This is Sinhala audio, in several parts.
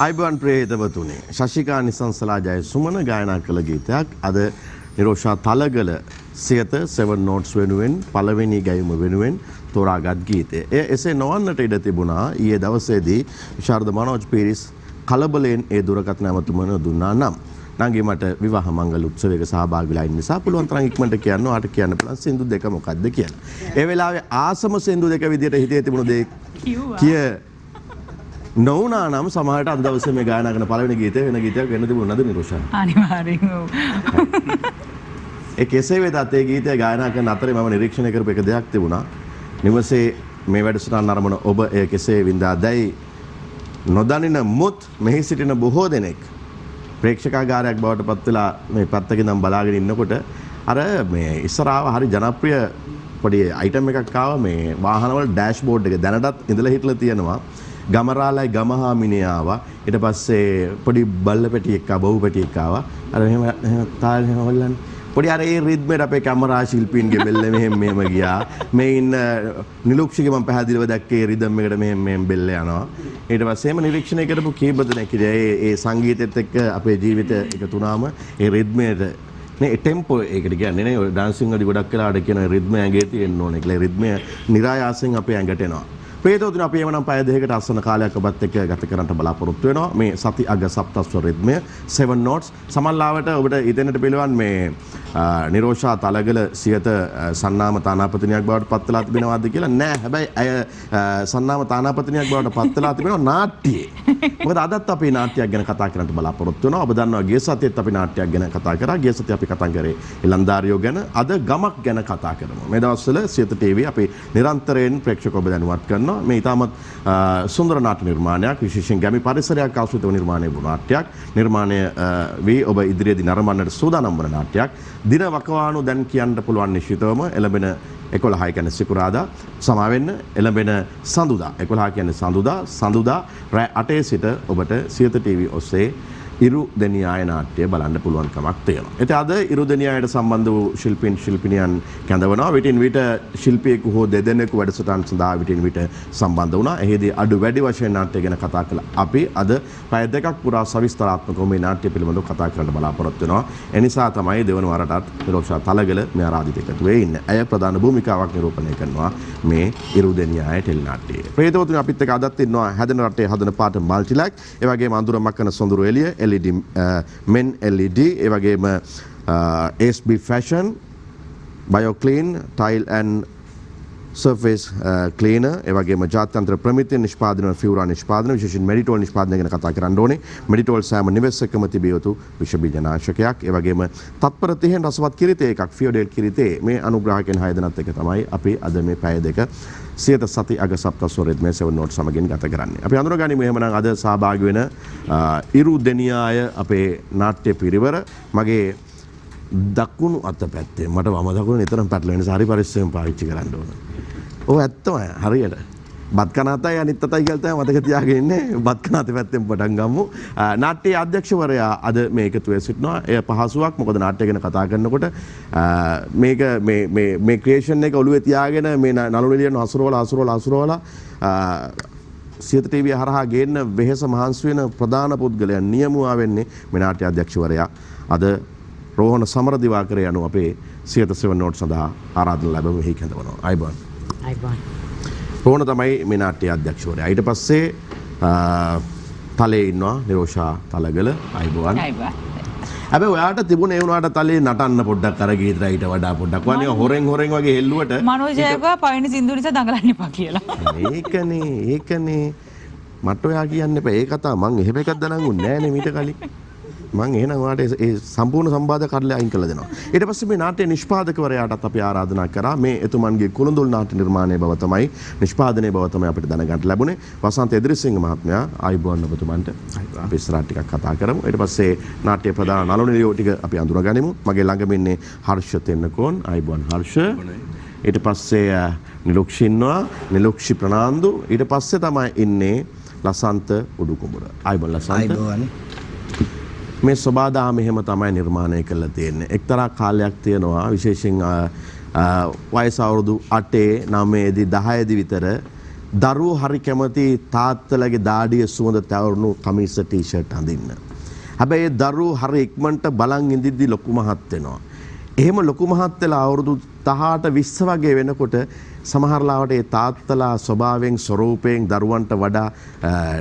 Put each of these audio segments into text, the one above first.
අයිබෝන් ප්‍රිය හිතවතුනි ශශිකා නිසංසලා ජයසුමන ගායනා කළ ගීතයක් අද නිරෝෂා තලගල සියත 7 notes වෙනුවෙන් පළවෙනි ගැයුම වෙනුවෙන් තෝරාගත් ගීතය. එය එසේ නොවන්නට ඉඩ තිබුණා ඊයේ දවසේදී විශාරද මනෝජ් පීරිස් කලබලයෙන් ඒ දුරකථන ඇමතුමන දුන්නා නම් නංගි මට විවාහ මංගල උත්සවයක සහභාගී වෙලා ඉන්න නිසා පුළුවන් තරම් ඉක්මනට කියන්න ඔයාට කියන්න පුළුවන් සින්දු දෙක මොකක්ද කියලා. ඒ වෙලාවේ ආසම සින්දු දෙක විදියට හිතේ තිබුණු දේ කිය නොවුනා නම් සමහරට අද දවසේ මේ ගායනා කරන පළවෙනි ගීතය වෙන ගීතයක් වෙන්න තිබුණාද නිරෝෂා? අනිවාර්යෙන් ඔව්. ඒ කෙසේ වෙතත් ඒ ගීතය ගායනා කරන අතරේ මම නිරීක්ෂණය කරපු එක දෙයක් තිබුණා. නිවසේ මේ වැඩසටහන අරමුණ ඔබ ඒ කෙසේ වින්දාදැයි නොදනින මුත් මෙහි සිටින බොහෝ දෙනෙක් ප්‍රේක්ෂකාගාරයක් බවට පත් වෙලා මේ පැත්තක ඉඳන් බලාගෙන ඉන්නකොට අර මේ ඉස්සරහව හරි ජනප්‍රිය පොඩි අයිටම් එකක් ආවා මේ වාහනවල ඩෑෂ්බෝඩ් එක දැනටත් ඉඳලා හිටලා තියෙනවා. ගමරාලයි ගමහාමිනේ ආවා. ඊට පස්සේ පොඩි බල්ල පැටියෙක් ආවා, බහුව පැටියෙක් ආවා. අර එහෙම තාල එහෙම හොල්ලන්නේ. පොඩි අර ඒ රිද්මෙට අපේ කැමරා ශිල්පීන්ගේ බෙල්ල මෙහෙම ගියා. මේ ඉන්න නිලුක්ෂිගේ මම පැහැදිලිව දැක්කේ රිද්ම් එකට මෙහෙම බෙල්ල යනවා. ඊට පස්සේ එහෙම නිරීක්ෂණය කරපු කීප දෙනෙක් ඒ සංගීතෙත් එක්ක අපේ ජීවිත එකතු වුණාම ඒ රිද්මේට නේ ටෙම්පෝ ඒකට කියන්නේ නේ ඩාන්සින් වලදී ගොඩක් වෙලාවට කියන රිද්ම ඇඟේ තියෙන්න ඕනේ කියලා. රිද්මය નિરાයාසයෙන් අපේ ඇඟට එනවා. ප්‍රේතෝදින අපි එවනම් පය දෙකකට අස්සන කාලයක් ඔබත් එක්ක ගත කරන්න බලාපොරොත්තු වෙනවා. මේ සති අග සප්තස්ව රිද්මය 7 notes සමල්ලාවට ඔබට ඉදෙන්නට පිළිවන් මේ නිරෝෂා තලගල සියත සන්නාම තානාපතිනියක් බවට පත් වෙලා තිබෙනවද කියලා නෑ. හැබැයි අය සන්නාම තානාපතිනියක් බවට පත් වෙලා තිබෙනවා නාට්‍යයේ. මොකද අදත් අපි නාට්‍යයක් ගැන කතා කරන්න බලාපොරොත්තු වෙනවා. ඔබ දන්නවා ගිය සතියේත් අපි නාට්‍යයක් ගැන කතා කරා. ගිය සතියේ අපි කතා කරේ ඉලන්දාරියෝ ගැන. අද ගමක් ගැන කතා කරමු. මේ දවස්වල සියත ටීවී අපි නිරන්තරයෙන් ප්‍රේක්ෂක ඔබ දැනුවත් කරනවා. මේ ඉතාමත් සුන්දර නාට්‍ය නිර්මාණයක් විශේෂයෙන් ගැමි පරිසරයක් ආශ්‍රිතව නිර්මාණය වූ නාට්‍යයක්. නිර්මාණය වී ඔබ ඉදිරියේදී නරඹන්නට සූදානම් වන නාට්‍යයක්. දින වකවානු දැන් කියන්න පුළුවන් නිශ්චිතවම එළඹෙන 11 කියන්නේ සිකුරාදා සමා වෙන්න එළඹෙන සඳුදා 11 කියන්නේ සඳුදා රෑ 8 සිට ඔබට සියත ටීවී ඔස්සේ ඉරු දෙනියාය නාට්‍ය බලන්න පුළුවන් කමක් තියෙනවා. ඉතින් අද ඉරු දෙනියායට සම්බන්ධ වූ ශිල්පීන් ශිල්පිනියන් කැඳවනවා. විටින් විට ශිල්පියෙකු හෝ දෙදෙනෙකු වැඩසටහන් සඳහා විටින් විට සම්බන්ධ වුණා. එහිදී අඩු වැඩි වශයෙන් නාට්‍ය ගැන කතා කළා. අපි අද පැය දෙකක් පුරා සවිස්තරාත්මකව මේ නාට්‍ය පිළිබඳව කතා කරන්න බලාපොරොත්තු වෙනවා. ඒ නිසා තමයි දෙවන වරටත් නිරෝෂා තලගල මේ ආරාධිත එකතු වෙ ඉන්නේ. ඇය ප්‍රධාන භූමිකාවක් නිරූපණය කරනවා මේ ඉරු දෙනියාය ටෙලි නාට්‍යයේ. ප්‍රේතවතුනි අපිත් එක්ක අදත් ඉන්නවා හැදෙන රටේ හදන පාට මල්ටිලැක්. ඒ වගේම අඳුර මක්කන සොඳුරු එළිය LED men LED ඒ වගේම SB fashion BioClean tile and surface cleaner ඒ වගේම ජාත්‍යන්තර ප්‍රමිතිය නිෂ්පාදන ෆියුරා නිෂ්පාදන විශේෂයෙන් මෙඩිටෝල් නිෂ්පාදනය ගැන කතා කරන්න ඕනේ. මෙඩිටෝල් සෑම නිවෙසකම තිබිය යුතු විෂ බීජනාශකයක්. ඒ වගේම තත්පර 30න් රසවත් කිරිතේ එකක් ෆියෝඩෙල් කිරිතේ මේ අනුග්‍රාහකයන් 6 දෙනාත් එක තමයි අපි අද මේ පැය දෙක සියත සති අග සප්තස්ව රිද්මේ 7 notes සමගින් ගත කරන්නේ. අපි අඳුරගනිමු එහෙමනම් අද සහභාගී වෙන ඉරු දෙනියාය අපේ නාට්‍ය පිරිවර. මගේ දකුණු අත පැත්තේ මට වම දකුණ නිතරම පැටලෙන නිසා හරි පරිස්සමෙන් පාවිච්චි කරන්න ඕන. ඔව් ඇත්තම හරියට. බත් කන අතයි අනිත් අතයි කියලා තමයි මතක තියාගෙන ඉන්නේ. බත් කන අත පැත්තෙන් පටන් ගමු. නාට්‍යයේ අධ්‍යක්ෂවරයා අද මේ එකතු වෙ සිටිනවා. එය පහසුවක්. මොකද නාට්‍ය ගැන කතා කරනකොට මේක මේ ක්‍රියේෂන් එක ඔළුවේ තියාගෙන මේ නළු නිලියන හසුරවලා සියත ටීවී හරහා ගේන්න වෙහෙස මහන්සි වෙන ප්‍රධාන පුද්ගලයන් නියමුවා වෙන්නේ මේ නාට්‍ය අධ්‍යක්ෂවරයා. අද රෝහණ සමරදිවාකර යනු අපේ සියත 7 notes සඳහා ආරාධන ලැබෙමු මෙහි කැඳවනවා. අයිබෝන්. රෝහණ තමයි මේ නාට්‍ය අධ්‍යක්ෂවරයා. ඊට පස්සේ තලේ ඉන්නවා නිරෝෂා තලගල. අයිබෝන්. හැබැයි ඔයාට තිබුණේ ඒ වුණාට තලේ නටන්න පොඩ්ඩක් අර ගීතට ඊට වඩා පොඩ්ඩක් වань හොරෙන් වගේ හෙල්ලුවට මනෝජයකවා පයින් සින්දු නිසා දඟලන්න එපා කියලා. ඒකනේ මට ඔයා කියන්න එපා. ඒ කතාව මං එහෙම එකක් දනංගුන්නේ නෑනේ මීට කලින්. මං එහෙනම් ඔයාලට ඒ සම්පූර්ණ සම්බාධක කඩලා අයින් කළා දෙනවා. ඊට පස්සේ මේ නාට්‍ය නිෂ්පාදකවරයාටත් අපි ආරාධනා කරා. මේ එතුමන්ගේ කුළුඳුල් නාට්‍ය නිර්මාණයේ බව තමයි නිෂ්පාදනයේ බව තමයි අපිට දැනගන්න ලැබුණේ. වසන්ත එදිරිසිංහ මහත්මයා ආයිබෝන් ඔබතුමන්ට අපි ඉස්සරහට ටිකක් කතා කරමු. ඊට පස්සේ නාට්‍ය ප්‍රධාන නළු නිලියෝ ටික අපි අඳුරගනිමු. මගේ ළඟම ඉන්නේ හර්ෂ තෙන්නකෝන්. ආයිබෝන් හර්ෂ. ඊට පස්සේ නිලුක්ෂි ඉන්නවා. නිලුක්ෂි ප්‍රනාන්දු. ඊට පස්සේ තමයි ඉන්නේ ලසන්ත උඩුකුඹුර. ආයිබෝන් ලසන්ත. මේ සබාදාම එහෙම තමයි නිර්මාණය කරලා තියෙන්නේ. එක්තරා කාලයක් තියෙනවා විශේෂයෙන් වයස අවුරුදු 8 9 10 විතර දරුවෝ හරි කැමති තාත්තලගේ දාඩිය සුවඳ තවරුණු කමිස ටී-ෂර්ට් අඳින්න. හැබැයි ඒ දරුවෝ හරි ඉක්මනට බලන් ඉඳිද්දි ලොකු මහත් වෙනවා. එහෙම ලොකු මහත් වෙලා අවුරුදු 18 20 වගේ වෙනකොට සමහර ලාවට ඒ තාත්තලා ස්වභාවයෙන් ස්වරූපයෙන් දරුවන්ට වඩා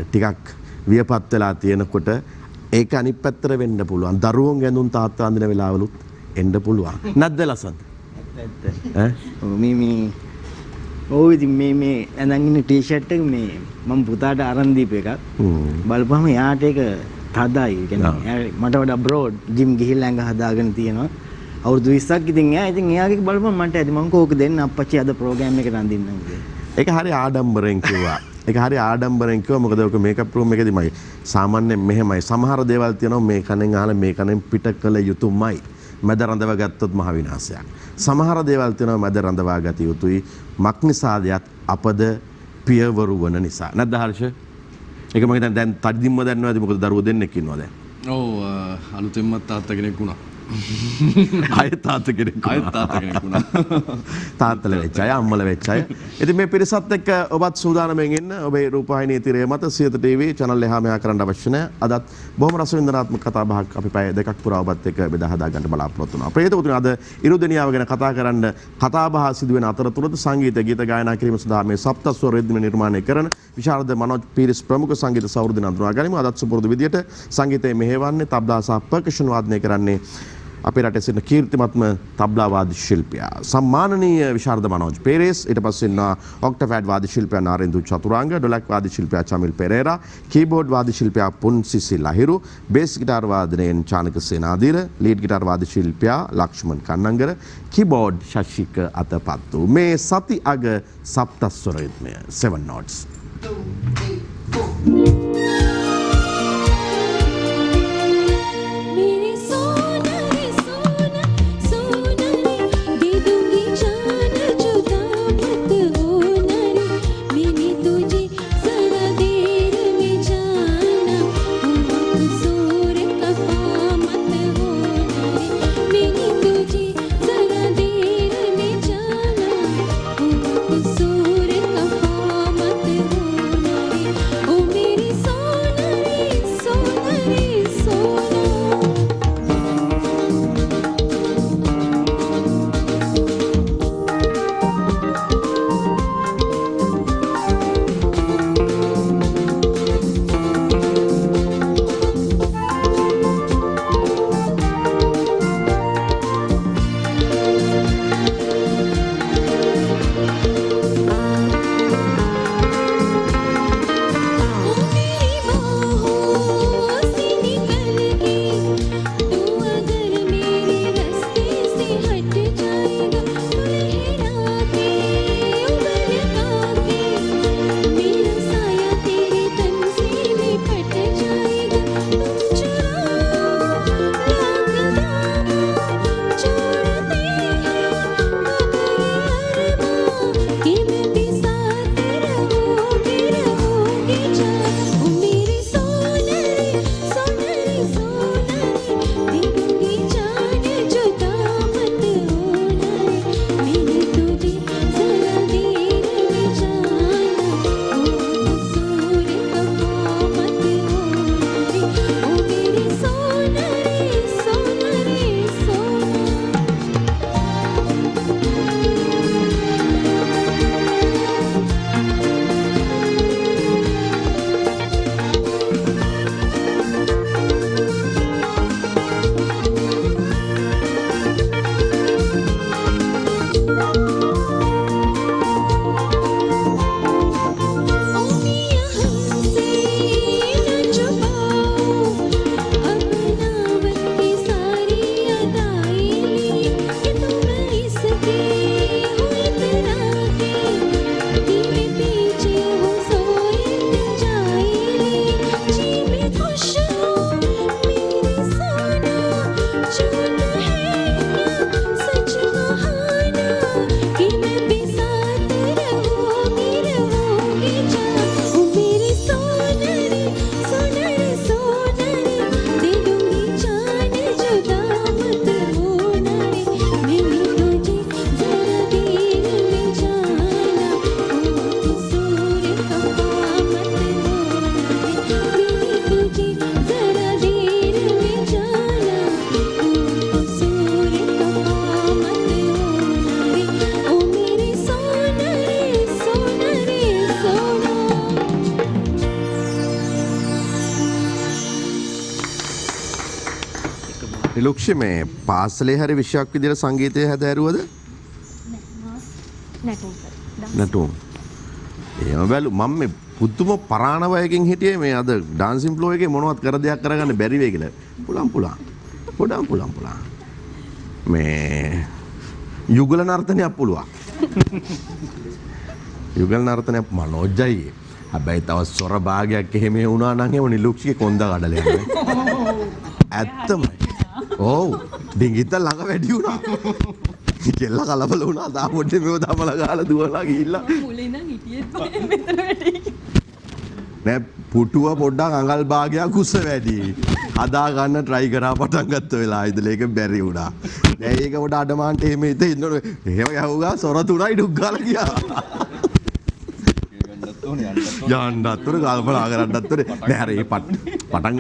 ටිකක් වියපත් වෙලා තියෙනකොට ඒක අනිත් පැත්තට වෙන්න පුළුවන්. දරුවෝන් ගැඳුම් තාත්තා අඳින වෙලාවලුත් එන්න පුළුවන්. නැද්ද ලසන්ත? මේ ඔව් ඉතින් මේ ඇඳන් ඉන්න ටී-ෂර්ට් එක මේ මම පුතාට අරන් දීපු එකක්. බලපුවම යාට ඒක තදයි. ඒ කියන්නේ මට වඩා බ්‍රෝඩ් ජිම් ගිහිල්ලා ඇඟ හදාගෙන තියෙනවා. අවුරුදු 20ක් ඉතින් එයාගේ බලපුවම මන්ට ඇති මම කෝක දෙන්න අප්පච්චි අද ප්‍රෝග්‍රෑම් එකට අඳින්නම් කියලා. ඒක හරි ආඩම්බරෙන් කිව්වා. ඒක හරි ආඩම්බරෙන් කිව්වා. මොකද ඔක මේකප් රූම් එකේදී මයි සාමාන්‍යයෙන් මෙහෙමයි. සමහර දේවල් තියෙනවා මේ කණෙන් අහලා මේ කණෙන් පිට කළ යුතුමයි. මැද රඳව ගත්තොත් මහ විනාශයක්. සමහර දේවල් තියෙනවා මැද රඳවා ගත යුතුයි. මක් නිසාදයක් අපද පියවරු වන නිසා. නැද්ද හර්ෂ? ඒක මම හිතන්නේ දැන් තඩින්ම දන්නවද මොකද දරුවෝ දෙන්නෙක් ඉන්නවා දැන්. ඔව් අලුතෙන්ම තාත්තා කෙනෙක් වුණා. ආයෙත් තාත්තා කෙනෙක් වුණා. තාත්තල වෙච්ච අය අම්මල වෙච්ච අය. ඉතින් මේ පිරිසත් එක්ක ඔබත් සූදානම්ෙන් ඉන්න ඔබේ රූපවාහිනී තිරය මත සියත ටීවී channel එහා මෙහා කරන්න අවශ්‍ය නැහැ. අදත් බොහොම රසවින්දනාත්මක කතා බහක් අපි පැය දෙකක් පුරා ඔබත් එක්ක බෙදා හදා ගන්න බලාපොරොත්තු වෙනවා. ප්‍රේතවතුනි අද ඉරුදෙනියාව ගැන කතා කරන්න කතා බහ සිදුවෙන අතරතුරද සංගීත ගීත ගායනා කිරීම සඳහා මේ සප්තස්වර රිද්ම නිර්මාණය කරන විශාරද මනෝජ් පීරිස් ප්‍රමුඛ සංගීත සෞහෘදය අඳුනා ගනිමු. අදත් සුපුරුදු විදියට සංගීතයේ මෙහෙවන්නේ තබ්ලා සහ පර්කෂන් වාදනය කරන්නේ අපේ රටේ සිටින කීර්තිමත්ම තබ්ලා වාද්‍ය ශිල්පියා සම්මානනීය විශාරද මනෝජ් පෙරේස්, ඊට පස්සේ ඉන්නවා ඔක්ටෝපෑඩ් වාද්‍ය ශිල්පියා නාරේන්දු චතුරාංග, ඩොලක් වාද්‍ය ශිල්පියා චමිල් පෙරේරා, කීබෝඩ් වාද්‍ය ශිල්පියා පුන්සිසි ලහිරු, බේස් ගිටාර් වාදනයෙන් චානක සේනාධීර, ලීඩ් ගිටාර් වාද්‍ය ශිල්පියා ලක්ෂ්මන් කන්නංගර, කීබෝඩ් ශශික අතපත්තු. මේ සති අග සප්තස්වර රිද්මය 7 notes. सूर कफा मत हो නිලුක්ෂි මේ පාසලේ හරි විෂයක් විදිහට සංගීතය හැදෑරුවද? නැටුම්. එහෙම බැලු මම මේ පුදුම පරාණ වයකින් හිටියේ මේ අද ඩාන්සින් ෆ්ලෝ එකේ මොනවත් කර දෙයක් කරගන්න බැරි වෙයි කියලා. පුලම්. මේ යුගල නර්තනයක් පුළුවන්. යුගල නර්තනයක් මනෝජයි. හැබැයි තව ස්වර භාගයක් එහෙම වුණා නම් එහෙම නිලුක්ෂිගේ කොන්ද කඩල යනවා. ඇත්තමයි. ඔව්. ඩිංගිත්ත ළඟ වැඩි වුණා. කෙල්ල කලබල වුණා. තාපොඩ්ඩේ මේව දමලා ගාලා දුවලා ගිහිල්ලා. මුලින් නම් හිටියෙත් මෙතන වැඩි. නෑ පුටුව පොඩ්ඩක් අඟල් භාගයක් උස්ස වැඩි. හදා ගන්න try කරා පටන් ගත්ත වෙලාව ඉඳලා ඒක බැරි වුණා. දැන් ඒක පොඩ අඩමාන්ට එහෙම ඉතින් ඉන්නොනේ. එහෙම යවුවා සොර තුනයි ඩුක් ගාලා ගියා. යන්නත් උනේ කල්පනා කරන්නත් උනේ. නෑ අර ඒ පටන්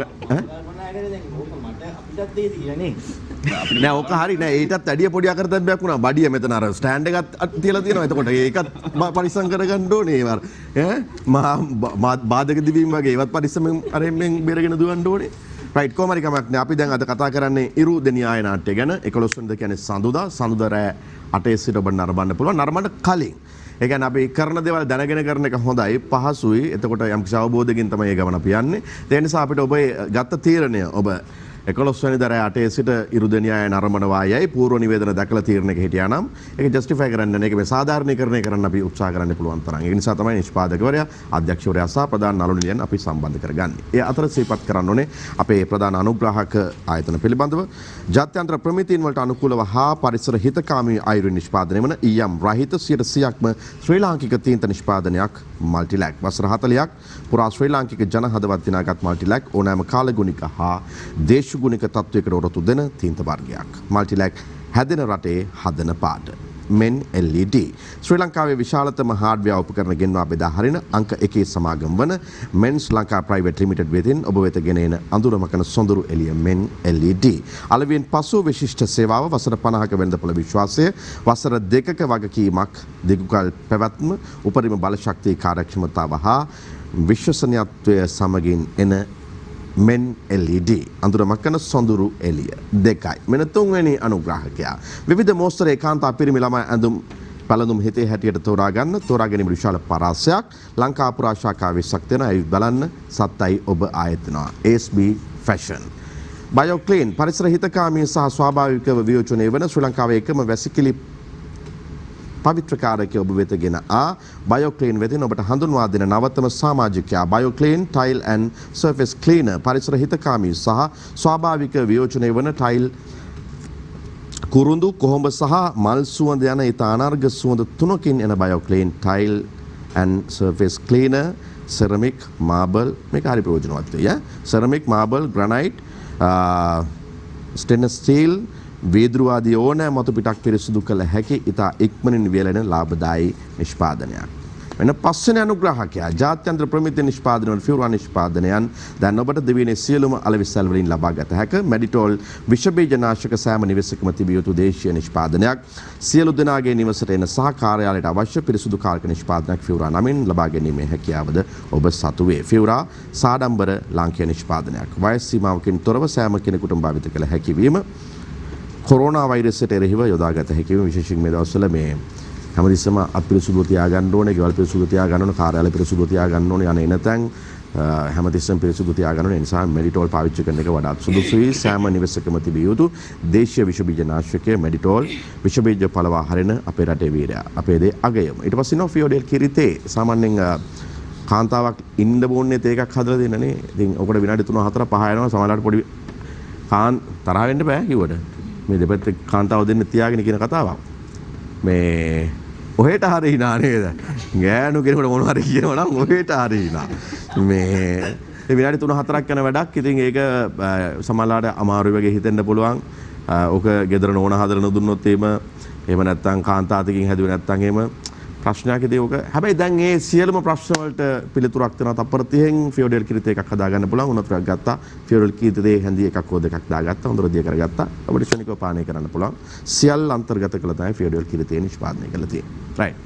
නෑ ඕක හරි නෑ ඊටත් වැඩිය පොඩි අකරතැබ්බයක් වුණා. බඩිය මෙතන අර ස්ටෑන්ඩ් එකත් තියලා තියෙනවා. එතකොට ඒකත් පරිස්සම් කරගන්න ඕනේ ඒවර. මහා බාධක දිවීම් වගේ ඒවත් පරිස්සමෙන් අරෙන්ෙන් බෙරගෙන දුවන්න ඕනේ. රයිට් කොහමරි කමක් නෑ. අපි දැන් අද කතා කරන්නේ ඉරු දෙනියාය නාට්‍ය ගැන. 11 වෙනිදා කියන්නේ සඳුදා රෑ 8 සිට ඔබ නරඹන්න පුළුවන්. නරඹන්න කලින් ඒ කියන්නේ අපි කරන දේවල් දැනගෙන කරන එක හොඳයි පහසුයි. එතකොට යම් කිසි අවබෝධයකින් තමයි ඒ ගමන අපි යන්නේ. ඒ නිසා අපිට ඔබ ගත්ත තීරණය ඔබ 11 වෙනිදා රෑ 8 සිට ඉරුදෙනියාය නරඹනවා යයි පූර්ව නිවේදන දැකලා තීරණයක හිටියා නම් ඒක ජස්ටිෆයි කරන්න නැහැ. ඒක මේ සාධාරණීකරණය කරන්න අපි උත්සාහ කරන්න පුළුවන් තරම්. ඒ නිසා තමයි නිෂ්පාදකවරයා, අධ්‍යක්ෂවරයා සහ ප්‍රධාන නළු නිලියන් අපි සම්බන්ධ කරගන්නේ. ඒ අතර සිහිපත් කරන්න ඕනේ අපේ ප්‍රධාන අනුග්‍රාහක ආයතන පිළිබඳව ජාත්‍යන්තර ප්‍රමිතීන් වලට අනුකූලව හා පරිසර හිතකාමී අයුරින් නිෂ්පාදනය වන ඊයම් රහිත 100%ක්ම ශ්‍රී ලාංකික තීන්ත නිෂ්පාදනයක් මල්ටිලැක්. වසර 40ක් පුරා ශ්‍රී ලාංකික ජන හදවත් දිනාගත් මල්ටිලැක් ඕනෑම කාලගුණික හා දේශගුණික තත්වයකට ඔරොත්තු දෙන තීන්ත වර්ගයක්. මල්ටිලැක් හැදෙන රටේ හදන පාට. මෙන් LED ශ්‍රී ලංකාවේ විශාලතම හાર્ඩ්වෙයාර් උපකරණ ගෙන්වා බෙදා හරින අංක 1 සමාගම් වන මෙන්ස් ලංකා ප්‍රයිවට් ලිමිටඩ් වෙතින් ඔබ වෙත ගෙන එන අඳුර මකන සොඳුරු එළිය මෙන් LED. අලෙවියෙන් පසු විශිෂ්ට සේවාව වසර 50ක වෙළඳපොළ විශ්වාසය වසර 2ක වගකීමක් දිගුකල් පැවැත්ම උපරිම බල ශක්තිය කාර්යක්ෂමතාව හා විශ්වසනීයත්වය සමගින් එන මෙන් LED අඳුර මකන සොඳුරු එළිය 2යි. මෙන්න 3 වෙනි අනුග්‍රාහකයා. විවිධ මෝස්තර ඒකාන්ත අපිරිමි ළමයි ඇඳුම් පළඳුම් හිතේ හැටියට තෝරා ගැනීම විශාල පරාසයක් ලංකා පුරා ශාඛා 20ක් දෙන අය බලන්න සත්තයි ඔබ ආයතනවා SB Fashion. BioClean පරිසර හිතකාමී සහ ස්වාභාවිකව වියෝජනය වන ශ්‍රී ලංකාවේ එකම වැසිකිලි පවිත්‍රකාරකය ඔබ වෙත ගෙන BioClean වෙතින් ඔබට හඳුන්වා දෙන නවතම සමාජිකයා BioClean Tile and Surface Cleaner පරිසර හිතකාමී සහ ස්වාභාවික වියෝජනය වන ටයිල් කුරුඳු කොහොඹ සහ මල් සුවඳ යන ඊට අනර්ග සුවඳ තුනකින් එන BioClean Tile and Surface Cleaner ceramic marble මේක හරි ප්‍රයෝජනවත් වෙයි. ceramic marble granite stainless steel වේදුරු ආදී ඕනෑ මතු පිටක් පිරිසිදු කළ හැකි ඉතා ඉක්මනින් වියලෙන ලාභදායී නිෂ්පාදනයක්. වෙන පස්වෙනි අනුග්‍රාහකයා ජාත්‍යන්තර ප්‍රමිති නිෂ්පාදන වල ෆියුරා නිෂ්පාදනයන් දැන් ඔබට දිවිනේ සියලුම අලෙවිසල් වලින් ලබා ගත හැක මෙඩිටෝල් විෂ බීජනාශක සෑම නිවසකම තිබිය යුතු දේශීය නිෂ්පාදනයක්. සියලු දෙනාගේ නිවසට එන සහ කාර්යාලයට අවශ්‍ය පිරිසුදු කාර්ක නිෂ්පාදනයක් ෆියුරා නමින් ලබා ගැනීමේ හැකියාවද ඔබ සතු වේ. ෆියුරා සාඩම්බර ලාංකීය නිෂ්පාදනයක්. වයස් සීමාවකින් තොරව සෑම කෙනෙකුටම භාවිත කළ හැකි වීම කොරෝනා වෛරසයට එරෙහිව යොදාගත හැකි වීම විශේෂයෙන් මේ දවස්වල මේ හැමතිස්සම අපිරිසුදුව තියාගන්න ඕනේ, ගෙවල් පිරිසුදුව තියාගන්න ඕනේ, කාර්යාලය පිරිසුදුව තියාගන්න ඕනේ, යන එනතෙන් හැමතිස්සම පිරිසුදුව තියාගන්න ඕනේ. ඒ නිසා මෙඩිටෝල් පාවිච්චි කරන එක වඩාත් සුදුසුයි. සෑම නිවසකම තිබිය යුතු දේශීය විෂ බීජ නාශකය මෙඩිටෝල් විෂ බීජ පළවා හරින අපේ රටේ වීරයා. අපේ දේ අගයම. ඊට පස්සේ නෝ ෆියෝඩෙල් කිරිතේ සාමාන්‍යයෙන් කාන්තාවක් ඉන්න බෝන්නේ තේ එකක් හදලා දෙන්නනේ. ඉතින් ඔකට විනාඩි 3-4 5 යනවා. සමහරවිට පොඩි තරහ වෙන්න බෑ කිව්වට. මේ දෙපැත්තේ කාන්තාව දෙන්න තියාගෙන කියන කතාවක්. මේ ඔහෙට හරි hina නේද? ගෑනු කෙනෙකුට මොනවා හරි කියනවා නම් ඔහෙට හරි hina. මේ විනාඩි 3-4ක් යන වැඩක්. ඉතින් ඒක සමහරවිට අමාරුයි වගේ හිතෙන්න පුළුවන්. ඔක ගෙදර නෝන හදලා නොදුන්නොත් එහෙම නැත්නම් කාන්තාවකින් හැදුවේ නැත්නම් එහෙම ප්‍රශ්නයක් ඉතින් ඔක. හැබැයි දැන් මේ සියලුම ප්‍රශ්න වලට පිළිතුරක් දෙනවා. තප්පර 30න් ෆියෝඩෙල් කිරිත එකක් හදාගන්න පුළුවන්. උණුතරයක් ගත්තා. ෆියෝඩෙල් කිරිතේ හැන්දි එකක් හෝ දෙකක් දාගත්තා. හොඳට දිය කරගත්තා. අපිට ශනිකව පානය කරන්න පුළුවන්. සියල්ල අන්තර්ගත කළා තමයි ෆියෝඩෙල් කිරිතේ නිෂ්පාදනය කරලා තියෙන්නේ. රයිට්.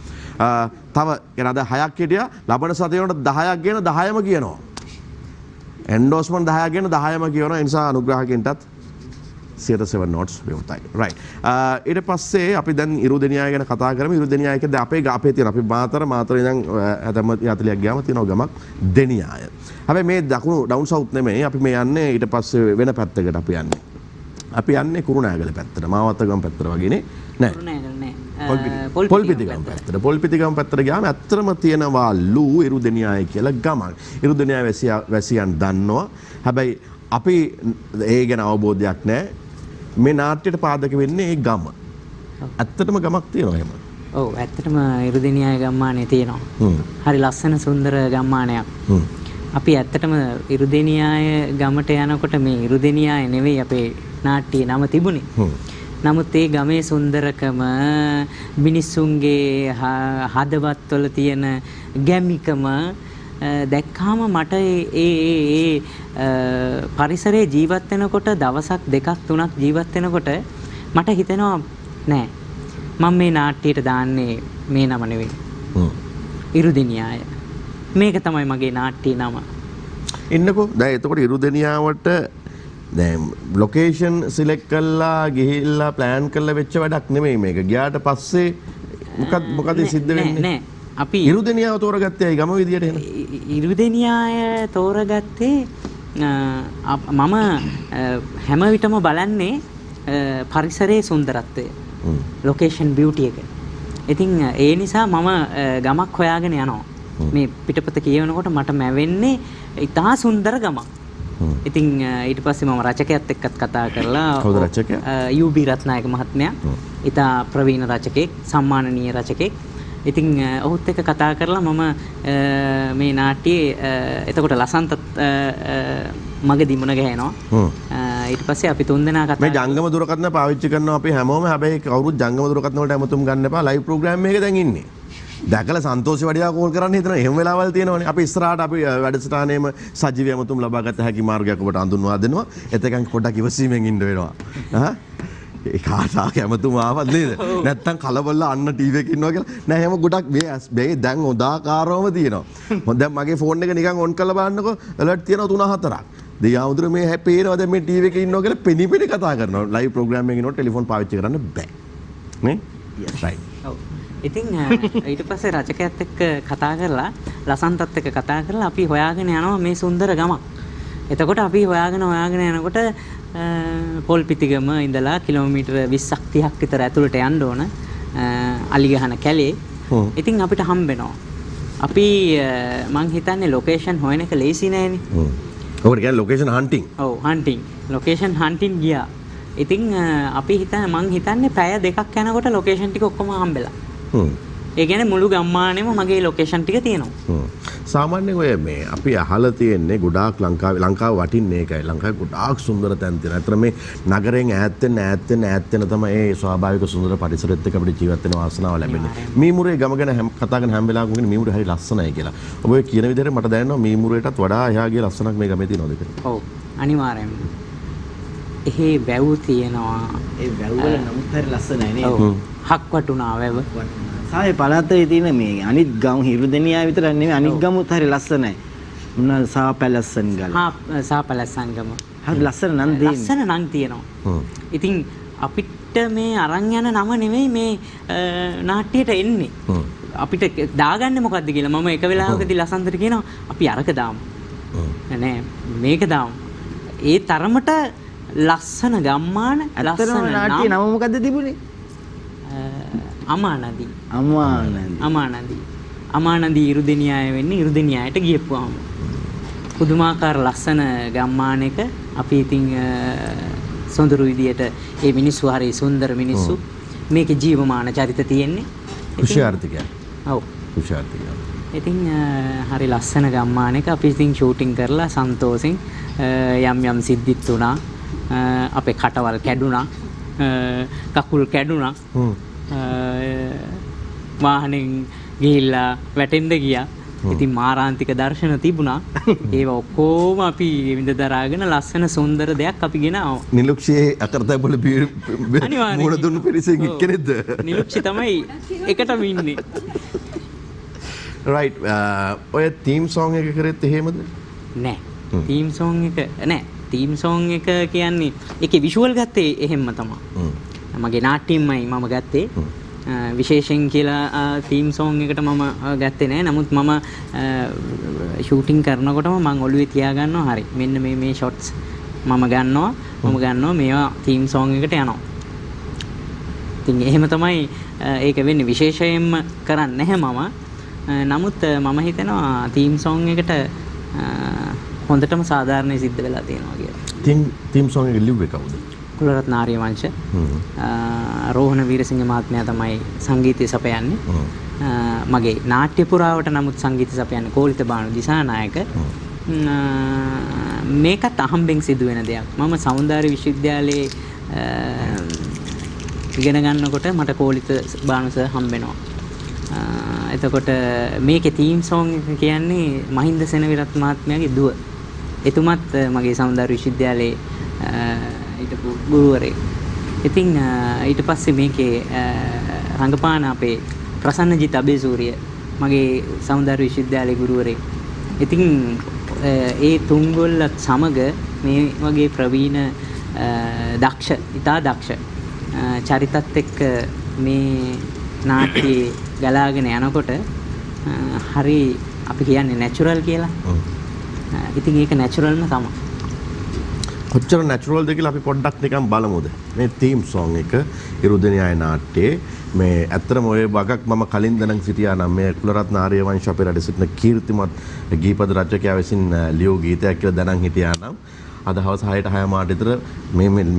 තව කියන අද 6ක් හිටියා. ලබන සතියේ වලට 10ක් ගෙන 10ම කියනවා. එන්ඩෝස්මන්ට් 10ක් ගෙන 10ම කියනවා. ඒ නිසා අනුග්‍රාහකයන්ටත් 107 knots විවෘතයි. right. ඊට පස්සේ අපි දැන් ඉරුදෙනියාය ගැන කතා කරමු. ඉරුදෙනියාය කියන්නේ අපේ තියෙන අපි මාතර ඉඳන් හැතැම්ම 40ක් ගියාම තියෙන ගමක් දෙනියාය. හැබැයි මේ දකුණු ඩවුන් සවුත් නෙමෙයි. අපි මේ යන්නේ ඊට පස්සේ වෙන පැත්තකට අපි යන්නේ. අපි යන්නේ කුරුණෑගල පැත්තට. මාවත්තගම පැත්තට වගේනේ. නෑ. කුරුණෑගල නෑ. පොල්පිටිගම පැත්තට. පොල්පිටිගම පැත්තට ගියාම ඇත්තටම තියෙනවාලු ඉරුදෙනියාය කියලා ගමක්. ඉරුදෙනියාය වැසියන් දන්නවා. හැබැයි අපි ඒ ගැන අවබෝධයක් නැහැ. මේ නාට්‍යයට පාදක වෙන්නේ ඒ ගම. ඇත්තටම ගමක් තියෙනවා එහෙම. ඔව් ඇත්තටම ඉරුදෙනියාය ගම්මානේ තියෙනවා. හරි ලස්සන සුන්දර ගම්මානයක්. අපි ඇත්තටම ඉරුදෙනියාය ගමට යනකොට මේ ඉරුදෙනියාය නෙවෙයි අපේ නාට්‍යයේ නම තිබුණේ. නමුත් ඒ ගමේ සුන්දරකම මිනිස්සුන්ගේ හදවත්වල තියෙන ගැමිකම දැක්කාම මට ඒ පරිසරයේ ජීවත් වෙනකොට දවසක් දෙකක් තුනක් ජීවත් වෙනකොට මට හිතෙනවා නෑ මම මේ නාට්‍යයට දාන්නේ මේ නම නෙවෙයි. ඉරුදෙනියාය. මේක තමයි මගේ නාට්‍යයේ නම. ඉන්නකෝ දැන් එතකොට ඉරුදෙනියාවට දැන් ලොකේෂන් සිලෙක්ට් කරලා ගිහිල්ලා ප්ලෑන් කරලා වෙච්ච වැඩක් නෙමෙයි මේක. ගියාට පස්සේ මොකද සිද්ධ වෙන්නේ? නෑ අපි ඉරුදෙනියාව තෝරගත්තේ ගම විදියට එහෙනම්. ඉරුදෙනියාය තෝරගත්තේ මම හැම විටම බලන්නේ පරිසරයේ සුන්දරත්වය. ලොකේෂන් බියුටි එක. ඉතින් ඒ නිසා මම ගමක් හොයාගෙන යනවා. මේ පිටපත කියවනකොට මට මැවෙන්නේ ඉතා සුන්දර ගමක්. ඉතින් ඊට පස්සේ මම රචකයාත් එක්කත් කතා කරලා කවුද රචකයා? යූ.බී. රත්නායක මහත්මයා. ඉතා ප්‍රවීණ රචකයෙක්, සම්මානනීය රචකයෙක්. ඉතින් ඔහුත් එක්ක කතා කරලා මම මේ නාට්‍යයේ එතකොට ලසන්තත් මගදී මුණ ගැහෙනවා. ඊට පස්සේ අපි තුන්දෙනා කතා මේ ජංගම දුරකථන පාවිච්චි කරනවා අපි හැමෝම. හැබැයි කවුරුත් ජංගම දුරකථන වලට ඇමතුම් ගන්න එපා. ලයිව් ප්‍රෝග්‍රෑම් එකේ දැන් ඉන්නේ. දැකලා සන්තෝෂ වඩියා කෝල් කරන්න හිතන එහෙම වෙලාවල් තියෙනවනේ. අපි ඉස්සරහට අපි වැඩසටහනේම සජීවී ඇමතුම් ලබා ගත හැකි මාර්ගයක් ඔබට හඳුන්වා දෙනවා. එතකන් පොඩ්ඩක් ඉවසීමෙන් ඉන්න වෙනවා. ඒ කාටා කැමතුම ආවත් නේද? නැත්තම් කලබල අන්න ටීවී එකේ ඉන්නවා කියලා. නෑ එහෙම ගොඩක් මේ දැන් උදාකාරවම තියෙනවා. මොකද දැන් මගේ ෆෝන් එක නිකන් ඔන් කරලා බලන්නකෝ ඇලර්ට් තියෙනවා 3-4ක්. දෙයාවුදුර මේ හැපේනවා දැන් මේ ටීවී එකේ ඉන්නවා කියලා පෙනිපෙනි කතා කරනවා. ලයිව් ප්‍රෝග්‍රෑම් එකේ ඉන්නකොට ටෙලිෆෝන් පාවිච්චි කරන්න බෑ. නේ? yes right. ඔව්. ඉතින් ඊට පස්සේ රචකයාත් එක්ක කතා කරලා ලසන්තත් එක්ක කතා කරලා අපි හොයාගෙන යනවා මේ සුන්දර ගමක්. එතකොට අපි හොයාගෙන යනකොට පොල්පිටිගම ඉඳලා කිලෝමීටර 20ක් 30ක් විතර ඇතුළට යන්න ඕන අලිගහන කැලේ. ඉතින් අපිට හම්බෙනවා. අපි මං හිතන්නේ ලොකේෂන් හොයන එක ලේසි නෑනේ. ඔකට කියන්නේ ලොකේෂන් හන්ටිං. ඔව් හන්ටිං. ලොකේෂන් හන්ටිං ගියා. ඉතින් අපි මං හිතන්නේ පැය දෙකක් යනකොට ලොකේෂන් ටික ඔක්කොම හම්බෙලා. ඒ කියන්නේ මුළු ගම්මානෙම මගේ ලොකේෂන් ටික තියෙනවා. සාමාන්‍යයෙන් ඔය මේ අපි අහලා තියෙන්නේ ගොඩාක් ලංකාව වටින්නේ ඒකයි. ලංකාවේ ගොඩාක් සුන්දර තැන් තියෙනවා. අතන මේ නගරයෙන් ඈත් වෙන තමයි ඒ ස්වාභාවික සුන්දර පරිසරෙත් එක්ක අපිට ජීවත් වෙන වාසනාව ලැබෙන්නේ. මීමුරේ ගම ගැන කතා කරන හැම වෙලාවකම කියන්නේ මීමුරේ හරි ලස්සනයි කියලා. ඔබ ඔය කියන විදිහට මට දැනෙනවා මීමුරේටත් වඩා එහා ගිය ලස්සනක් මේ ගමේ තියෙනවද කියලා. ඔව් අනිවාර්යයෙන්ම. එහි වැව් තියෙනවා. ඒ වැව් වල නමුත් හරි ලස්සනයි නේද? ඔව්. හක්වටුනා වැව. සායේ පළාතේ තියෙන මේ අනිත් ගම් ඉරුදෙනියාය විතරක් නෙමෙයි අනිත් ගමුත් හරි ලස්සනයි. මොනවාද සාපැලස්සන් ගල. සාපැලස්සන්ගම. හරි ලස්සන නම් දෙන්නේ. ලස්සන නම් තියෙනවා. ඉතින් අපිට මේ අරන් යන නම නෙමෙයි මේ නාට්‍යයට එන්නේ. අපිට දාගන්නේ මොකද්ද කියලා මම එක වෙලාවකදී ලසන්තට කියනවා අපි අරක දාමු. නෑ මේක දාමු. ඒ තරමට ලස්සන ගම්මාන ලස්සන නාට්‍ය නම මොකද්ද තිබුණේ? අමානදී. අමානදී. අමානදී ඉරුදෙනියාය වෙන්නේ ඉරුදෙනියායට ගියපුවාම. පුදුමාකාර ලස්සන ගම්මානයක අපි ඉතින් සොඳුරු විදියට ඒ මිනිස්සු හරි සුන්දර මිනිස්සු. මේකේ ජීවමාන චරිත තියෙන්නේ. කුෂාර්ථිකය. ඔව්. කුෂාර්ථිකය. ඉතින් හරි ලස්සන ගම්මානයක අපි ඉතින් ෂූටින් කරලා සන්තෝෂෙන් යම් සිද්ධිත් වුණා. අපේ කටවල් කැඩුනා. කකුල් කැඩුනා. වාහනෙන් ගිහිල්ලා වැටෙන්න ගියා. ඉතින් මාරාන්තික දර්ශන තිබුණා. ඒව ඔක්කොම අපි විඳ දරාගෙන ලස්සන සුන්දර දෙයක් අපි ගෙනාවා. නිලුක්ෂයේ අකරතැබ්බල මුණ දුන්නු පිරිසෙන් එක්කෙනෙක්ද? නිලුක්ෂි තමයි එකටම ඉන්නේ. රයිට්. ඔය තීම් සෝං එක කරෙත් එහෙමද? නෑ. තීම් සෝං එක නෑ. තීම් සෝන් එක කියන්නේ ඒකේ විෂුවල් ගත්තේ එහෙම්ම තමයි. මගේ නාට්‍යයෙන්මයි මම ගත්තේ. විශේෂයෙන් කියලා තීම් සෝන් එකට මම ගත්තේ නෑ. නමුත් මම ෂූටින් කරනකොටම මම ඔළුවේ තියාගන්නවා හරි. මෙන්න මේ ෂොට්ස් මම ගන්නවා මේවා තීම් සෝන් එකට යනවා. ඉතින් එහෙම තමයි ඒක වෙන්නේ. විශේෂයෙන්ම කරන්නේ නැහැ මම. නමුත් මම හිතනවා තීම් සෝන් එකට හොඳටම සාධාරණයි සිද්ධ වෙලා තියෙනවා කියලා. තීම් සෝන් එක ලිව්වේ කවුද? කුලරත්න ආර්යවංශ. රෝහණ වීරසිංහ මහත්මයා තමයි සංගීතය සපයන්නේ. මගේ නාට්‍ය පුරාවට නමුත් සංගීත සපයන්නේ කෝලිත බානු දිසානායක. මේකත් අහම්බෙන් සිදුවෙන දෙයක්. මම සෞන්දර්ය විශ්වවිද්‍යාලයේ ඉගෙන ගන්නකොට මට කෝලිත බානු සර් හම්බෙනවා. එතකොට මේකේ තීම් සෝන් එක කියන්නේ මහින්ද සෙනවිරත් මහත්මයාගේ දුව. එතුමත් මගේ සෞන්දර්ය විශ්වවිද්‍යාලයේ හිටපු ගුරුවරයෙක්. ඉතින් ඊට පස්සේ මේකේ රංගපාන අපේ ප්‍රසන්නජිත් අබේසූරිය මගේ සෞන්දර්ය විශ්වවිද්‍යාලයේ ගුරුවරයෙක්. ඉතින් ඒ තුන්ගොල්ලත් සමග මේ වගේ ප්‍රවීණ ඉතා දක්ෂ චරිතත් එක්ක මේ නාට්‍යයේ ගලාගෙන යනකොට හරි අපි කියන්නේ නැචරල් කියලා. ඉතින් ඒක නැචරල්ම තමයි. කොච්චර නැචරල්ද කියලා අපි පොඩ්ඩක් නිකන් බලමුද? මේ තීම් සෝන් එක ඉරුදෙනියාය නාට්‍යයේ මේ ඇත්තටම ඔය වගක් මම කලින් දණන් සිටියා නම් මේ කුලරත්න ආර්යවංශ අපේ රටේ සිටින කීර්තිමත් ගීපද රචකයා විසින් ලියූ ගීතයක් කියලා දණන් හිටියා නම් අද හවස 6ට 6 මාට විතර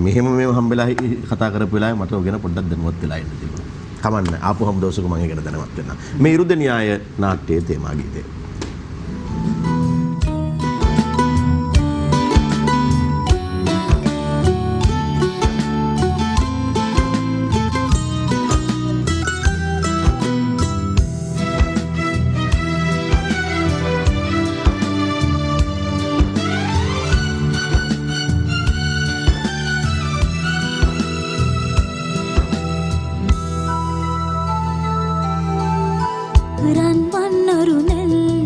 මෙහෙම හම්බෙලා කතා කරපු වෙලාවේ මට ඔගෙන පොඩ්ඩක් දැනුවත් වෙලා ඉන්න තිබුණා. කමන්න ආපුවම දවසක මම ඒකට දැනුවත් වෙනවා. මේ ඉරුදෙනියාය නාට්‍යයේ තේමා ගීතය. රන් වන්නරු නෙල්ල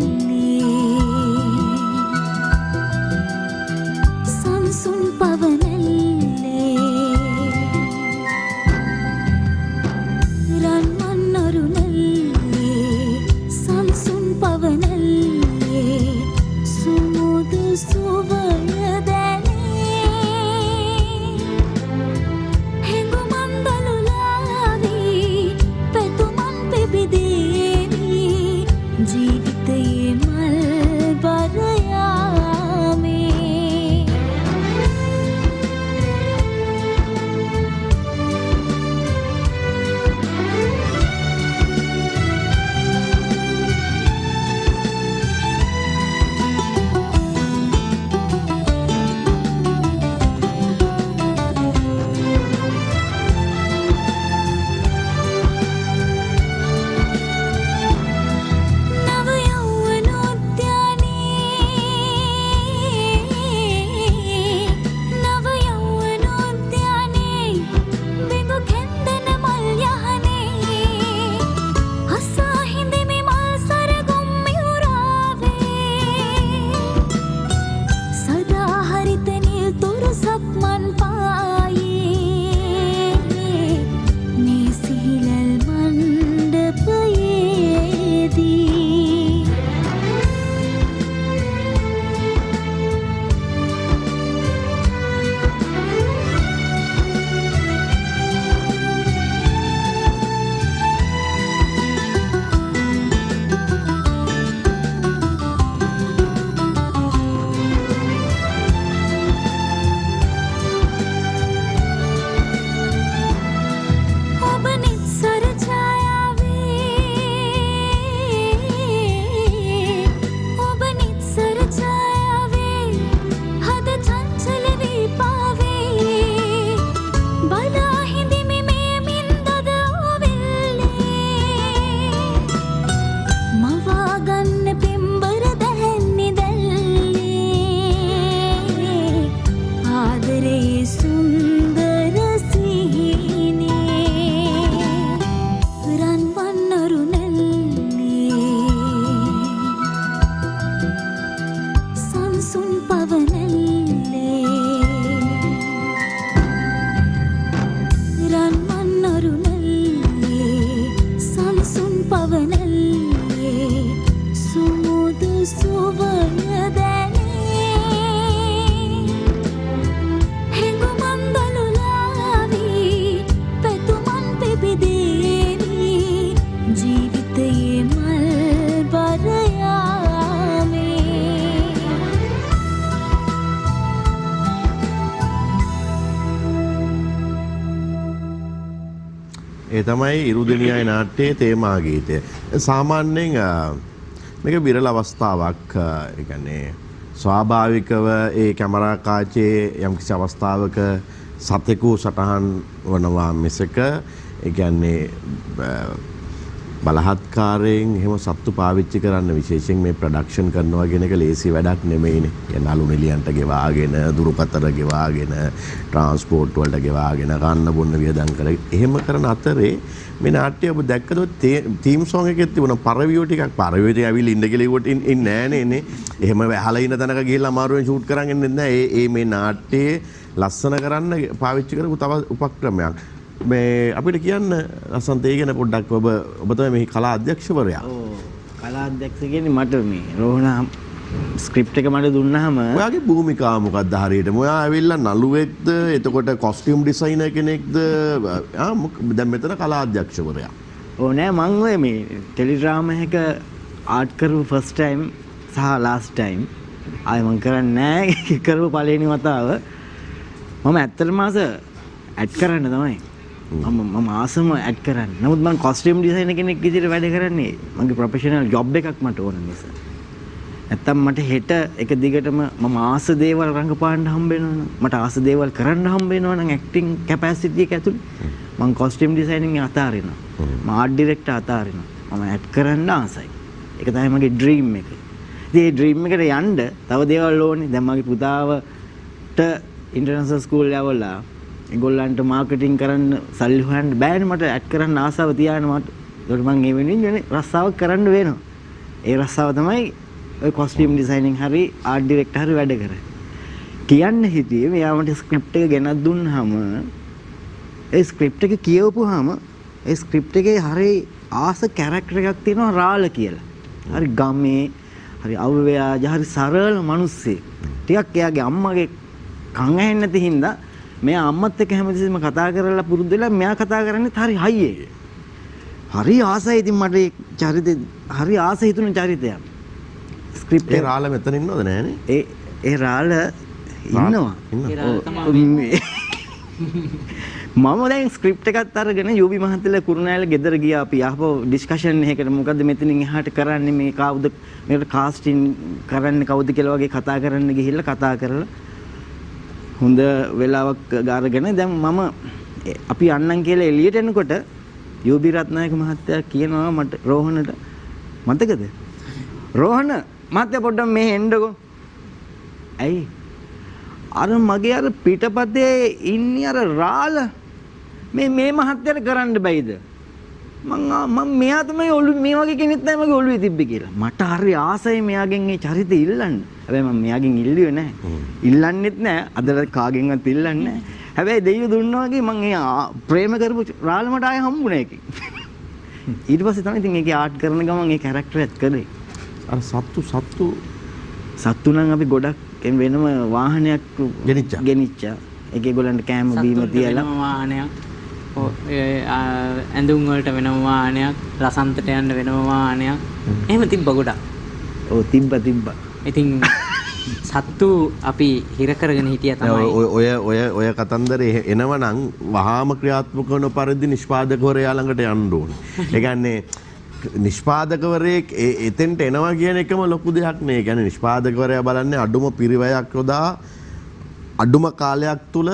ඒ තමයි ඉරුදෙනියයි නාට්‍යයේ තේමා ගීතය. සාමාන්‍යයෙන් මේක විරල අවස්ථාවක්. ඒ කියන්නේ ස්වාභාවිකව ඒ කැමරා කාචේ යම්කිසි අවස්ථාවක සතෙකු සටහන් වනවා මිසක ඒ කියන්නේ බලහත්කාරයෙන් එහෙම සත්තු පාවිච්චි කරන්න විශේෂයෙන් මේ ප්‍රොඩක්ෂන් කරනවා කියන එක ලේසි වැඩක් නෙමෙයිනේ. يعني අලු නිලියන්ට ගෙවාගෙන, දුරපතර ගෙවාගෙන, ට්‍රාන්ස්පෝර්ට් වලට ගෙවාගෙන, කන්න බොන්න වියදම් කරලා එහෙම කරන අතරේ මේ නාට්‍ය ඔබ දැක්කද තීම් සෝං එකේ තිබුණ පරවියෝ ටිකක් පරවියට ඇවිල්ලා ඉන්න කියලා ඉවට ඉන්නේ නෑනේ. එහෙම වැහලා ඉන්න තැනක ගිහිල්ලා අමාරුවෙන් ෂූට් කරන් එන්නේ නැහැ. ඒ මේ නාට්‍යයේ ලස්සන කරන්න පාවිච්චි කරපු තව උපක්‍රමයක්. මේ අපිට කියන්න ලස්සන්ත ඒ ගැන පොඩ්ඩක් ඔබ තමයි මේ කලා අධ්‍යක්ෂවරයා. ඔව් කලා අධ්‍යක්ෂ කියන්නේ මට මේ රෝහණ ස්ක්‍රිප්ට් එක මට දුන්නාම ඔයාගේ භූමිකාව මොකක්ද හරියටම? ඔයා ඇවිල්ලා නළුවෙක්ද? එතකොට කොස්ටියුම් ඩිසයිනර් කෙනෙක්ද? දැන් මෙතන කලා අධ්‍යක්ෂවරයා. ඕ නෑ මං ඔය මේ ටෙලිඩ්‍රාමා එක ආර්ට් කරපු ෆස්ට් ටයිම් සහ ලාස්ට් ටයිම් ආයෙ මං කරන්නේ නෑ කරපු පළවෙනි වතාව. මම ඇත්තටම ඇඩ් කරන්න තමයි. මම ආසම ඇඩ් කරන්න. නමුත් මම කොස්ටියුම් ඩිසයිනර් කෙනෙක් විදිහට වැඩ කරන්නේ මගේ ප්‍රොෆෙෂනල් ජොබ් එකක් මට ඕන නිසා. නැත්තම් මට හෙට එක දිගටම මම ආස දේවල් රඟපාන්න හම්බ වෙනවනම් මට ආස දේවල් කරන්න හම්බ වෙනවනම් ඇක්ටිං කැපැසිටි එක ඇතුළේ මම කොස්ටියුම් ඩිසයිනින් අතාරිනවා. මම ආර්ට් ඩිරෙක්ටර් අතාරිනවා. මම ඇඩ් කරන්න ආසයි. ඒක තමයි මගේ ඩ්‍රීම් එක. ඉතින් ඒ ඩ්‍රීම් එකට යන්න තව දේවල් ඕනේ. දැන් මගේ පුතාවට ඉන්ටර්නැෂනල් ස්කූල් යවලා ඒගොල්ලන්ට මාකටිං කරන්න සල්ලි හොයන්න බෑනේ. මට ඇඩ් කරන්න ආසාව තියාගෙන මට ඒකට මම ඒ වෙනුවෙන් රස්සාවක් කරන්න වෙනවා. ඒ රස්සාව තමයි ඔය කොස්ටියුම් ඩිසයිනින් හරි ආර්ට් ඩිරෙක්ටර් හරි වැඩ කරන්නේ. කියන්න හිටියේ මෙයා මට ස්ක්‍රිප්ට් එක ගෙනත් දුන්නාම ඒ ස්ක්‍රිප්ට් එක කියවපුවාම ඒ ස්ක්‍රිප්ට් එකේ හරි ආස කැරක්ටර් එකක් තියෙනවා රාළ කියලා. හරි ගමේ හරි අවවැය හරි සරල මිනිස්සෙක්. ටිකක් එයාගේ අම්මගේ කන් ඇහෙන්නේ නැති හින්දා මෙයා අම්මත් එක්ක හැමතිස්සෙම කතා කරලා පුරුදු වෙලා මෙයා කතා කරන්නේ හරි හයියේ. හරි ආසයි ඉතින් මට ඒ චරිතේ හරි ආස හිතුණු චරිතයක්. ස්ක්‍රිප්ට් ඒ රාළ මෙතන ඉන්නවද නෑනේ? ඒ රාළ ඉන්නවා. මම දැන් ස්ක්‍රිප්ට් එකත් අරගෙන යූබි මහත්තයලා කුරුණෑගල ගෙදර ගියා. අපි ආපහු ඩිස්කෂන් එකකට මොකද්ද මෙතනින් එහාට කරන්නේ මේ කවුද මේකට කාස්ටිං කරන්නේ කවුද කියලා වගේ කතා කරන්න ගිහිල්ලා කතා කරලා හොඳ වෙලාවක් ගාරගෙන දැන් මම අපි යන්නම් කියලා එළියට එනකොට යූබි රත්නායක මහත්තයා කියනවා මට රෝහණට මතකද? රෝහණ මහත්තයා පොඩ්ඩක් මෙහෙ එන්නකෝ. ඇයි? අර මගේ අර පිටපතේ ඉන්නේ අර රාළ මේ මහත්තයාට කරන්න බැයිද? මම මෙයා තමයි මේ වගේ කෙනෙක් තමයි මගේ ඔළුවේ තිබ්බේ කියලා. මට හරි ආසයි මෙයාගෙන් මේ චරිතය ඉල්ලන්න. හැබැයි මම මෙයාගෙන් ඉල්ලුවේ නැහැ. ඉල්ලන්නෙත් නැහැ. අදට කාගෙන්වත් ඉල්ලන්නේ නැහැ. හැබැයි දෙයියෝ දුන්නා වගේ මම ඒ ප්‍රේම කරපු රාළ මට ආයෙ හම්බුනේ එකේ. ඊට පස්සේ තමයි ඉතින් ඒකේ ආර්ට් කරන ගමන් ඒ කැරක්ටර් එකත් කරේ. අර සත්තු නම් අපි ගොඩක් වෙනම වාහනයක් ගෙනිච්චා. ඒකේ ගොල්ලන්ට කෑම බීම තියලා වාහනයක් ඇඳුම් වලට වෙනම වාහනයක්, රසන්තට යන්න වෙනම වාහනයක්. එහෙම තිබ්බ ගොඩක්. ඔව් තිබ්බ. ඉතින් සත්තු අපි හිර කරගෙන හිටියා තමයි. ඔය කතන්දරේ එනවනම් වහාම ක්‍රියාත්මක වන පරිදි නිෂ්පාදකවරයා ළඟට යන්න ඕනේ. ඒ කියන්නේ නිෂ්පාදකවරයෙක් එතෙන්ට එනවා කියන එකම ලොකු දෙයක් නේ. ඒ කියන්නේ නිෂ්පාදකවරයා බලන්නේ අඩුම පිරිවැයක් යොදා අඩුම කාලයක් තුල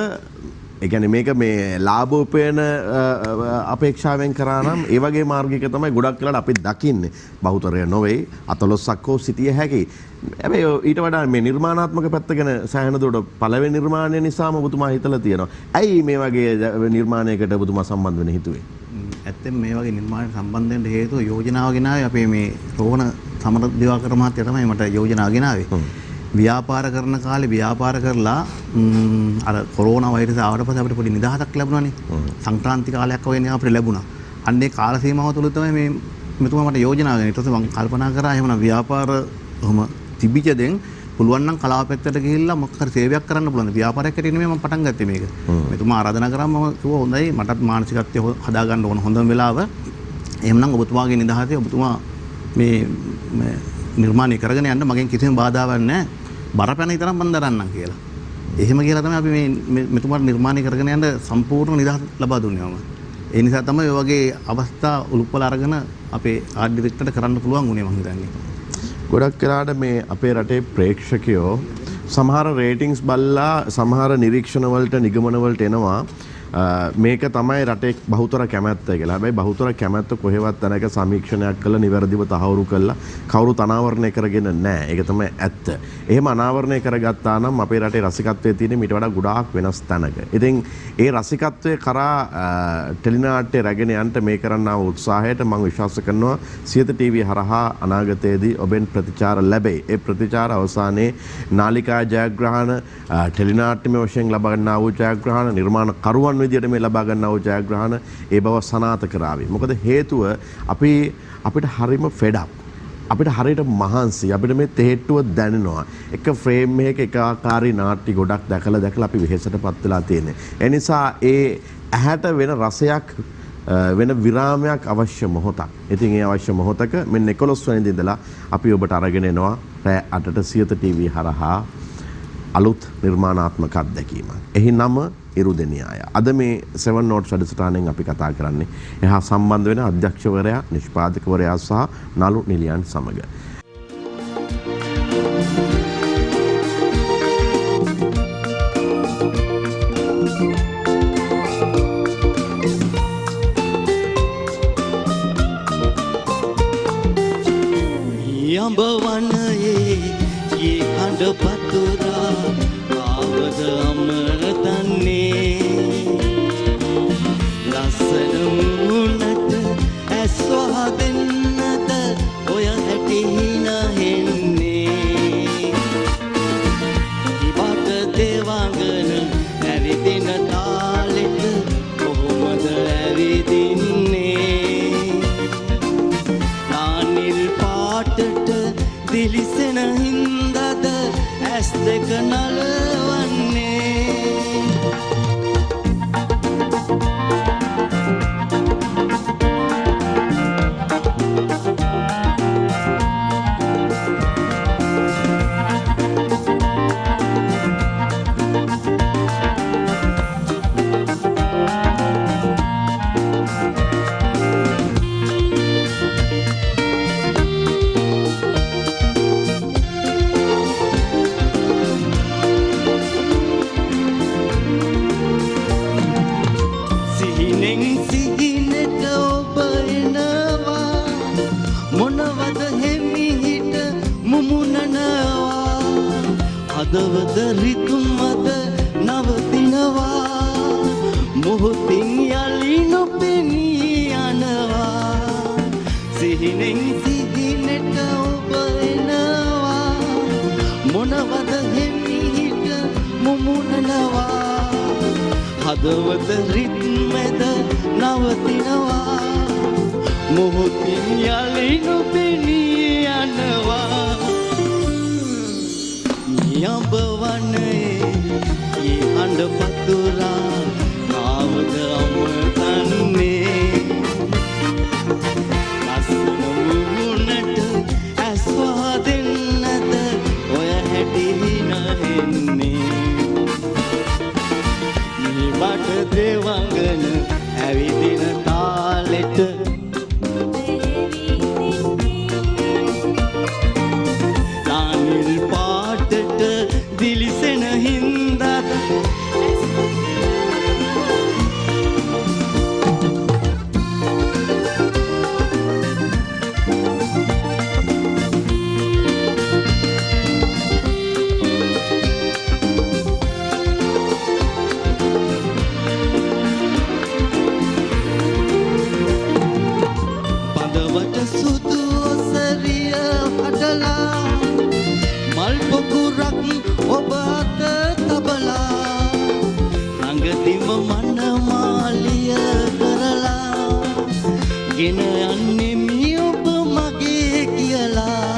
ඒ කියන්නේ මේක මේ ලාභ උපයන අපේක්ෂාවෙන් කරා නම් ඒ වගේ මාර්ගයක තමයි ගොඩක් වෙලාවට අපි දකින්නේ. බහුතරය නොවේ අතලොස්සක් හෝ සිටිය හැකි. හැබැයි ඊට වඩා මේ නිර්මාණාත්මක පැත්ත ගැන සෑහෙන දුරට පළවෙනි නිර්මාණය නිසාම ඔබතුමා හිතලා තියෙනවා. ඇයි මේ වගේ නිර්මාණයකට ඔබතුමා සම්බන්ධ වෙන්න හිතුවේ? ඇත්තෙන් මේ වගේ නිර්මාණ සම්බන්ධ වෙන්න හේතුව යෝජනාව ගෙනාවේ අපේ මේ රෝහණ සමර දිවාකර මහත්තයා තමයි මට යෝජනාව ගෙනාවේ. ව්‍යාපාර කරන කාලේ ව්‍යාපාර කරලා අර කොරෝනා වෛරස් ආවට පස්සේ අපිට පොඩි නිදහසක් ලැබුණානේ. සංක්‍රාන්ති කාලයක් වගේ අපිට ලැබුණා. අන්න ඒ කාල සීමාව තුළ තමයි මේ මෙතුමා මට යෝජනා කරන්නේ. ඊට පස්සේ මම කල්පනා කරා එහෙමනම් ව්‍යාපාර ඔහම තිබිච්ච දෙන් පුළුවන් නම් කලාව පැත්තට ගිහිල්ලා මොකක් හරි සේවයක් කරන්න පුළුවන්. ව්‍යාපාරයක් හැටියට නෙමෙයි මම පටන් ගත්තේ මේක. මෙතුමා ආරාධනා කරාම මම කිව්වා හොඳයි මටත් මානසිකත්වය හදා ගන්න ඕන හොඳම වෙලාව. එහෙමනම් ඔබතුමාගේ නිදහසේ ඔබතුමා මේ නිර්මාණය කරගෙන යන්න මගෙන් කිසිම බාධාවක් නැහැ. බරපැන විතරක් මම දරන්නම් කියලා. එහෙම කියලා තමයි අපි මේ මෙතුමාට නිර්මාණය කරගෙන යන්න සම්පූර්ණ නිදහස ලබා දුන්නේ මම. ඒ නිසා තමයි ඔය වගේ අවස්ථා උළුප්පල අරගෙන අපේ ආර්ට් ඩිරෙක්ටර්ට කරන්න පුළුවන් වුණේ මම හිතන්නේ. ගොඩක් වෙලාට මේ අපේ රටේ ප්‍රේක්ෂකයෝ සමහර රේටිංස් බලලා සමහර නිරීක්ෂණ වලට නිගමන වලට එනවා මේක තමයි රටේ බහුතර කැමැත්ත කියලා. හැබැයි බහුතර කැමැත්ත කොහෙවත් තැනක සමීක්ෂණයක් කළා නිවැරදිව තහවුරු කළා කවුරුත් අනාවරණය කරගෙන නැහැ. ඒක තමයි ඇත්ත. එහෙම අනාවරණය කරගත්තා නම් අපේ රටේ රසිකත්වයේ තියෙන මීට වඩා ගොඩාක් වෙනස් තැනක. ඉතින් ඒ රසිකත්වයේ කරා ටෙලිනාට්‍ය රැගෙන යන්න මේ කරන්නා වූ උත්සාහයට මම විශ්වාස කරනවා සියත ටීවී හරහා අනාගතයේදී ඔබෙන් ප්‍රතිචාර ලැබෙයි. ඒ ප්‍රතිචාර අවසානයේ නාලිකා ජයග්‍රහණ ටෙලිනාට්‍යමය වශයෙන් ලබා ගන්නා වූ ජයග්‍රහණ නිර්මාණ කරුවන් විදියට මේ ලබා ගන්නා වූ ජයග්‍රහණ ඒ බව සනාථ කරાવી. මොකද හේතුව අපිට හරිම ෆෙඩ් අප්. අපිට හරියට මහන්සි. අපිට මේ තේට්ටුව දැනෙනවා. එක ෆ්‍රේම් එකක එක ආකාරී නාට්‍ය ගොඩක් දැකලා අපි වෙහෙසටපත් වෙලා තියෙන්නේ. ඒ නිසා ඒ ඇහැට වෙන රසයක් වෙන විරාමයක් අවශ්‍ය මොහොතක්. ඉතින් ඒ අවශ්‍ය මොහොතක මෙන්න 11 වෙනිදා ඉඳලා අපි ඔබට අරගෙන එනවා රෑ 8ට සියත ටීවී හරහා අලුත් නිර්මාණාත්මක අත්දැකීමක්. එහි නම ඉරුදෙනියාය. අද මේ 7 notes වැඩසටහනෙන් අපි කතා කරන්නේ එහා සම්බන්ධ වෙන අධ්‍යක්ෂකවරයා, නිෂ්පාදකවරයා සහ නළු නිලියන් සමග. යඹ වනයේ යේ හඬ පතුරා ආවද අමතන්නේ ලස්සන මුණට ඇස්වා දෙන්නද ඔය හැටි නැහෙන්නේ ඉබට දේවාංගන ඇවිදින තාලෙට කොහොමද ඇවිදින්නේ නානිල් පාටට දිලිසෙන හින්දද ඇස් දෙක නලවන්නේ හදවත රිතුම්වද නවතිනවා මොහොතින් යලි නොපෙනී යනවා සිහිනෙන් සිහිනට ඔබ එනවා මොනවද හිමිහිට මුමුණනවා හදවත රිත්මෙද නවතිනවා මොහොතින් යලි නොපෙනී යනවා යඹ වනයේ යේ හඬ පතුරා ආවද අමතන්නේ ලස්සන මුහුණට ඇස්වා දෙන්නද ඔය හැටි නැහෙන්නේ නිබට දේවංගන ඇවිදින තාලෙට දිලිසෙන හින්දත් පදවට සුදු ඔසරිය හදලා මල් පොකුරක් ඔබ අත තබලා ළඟදිම මනමාලිය කරලා ගෙන යන්නේ මී ඔබ මගේ කියලා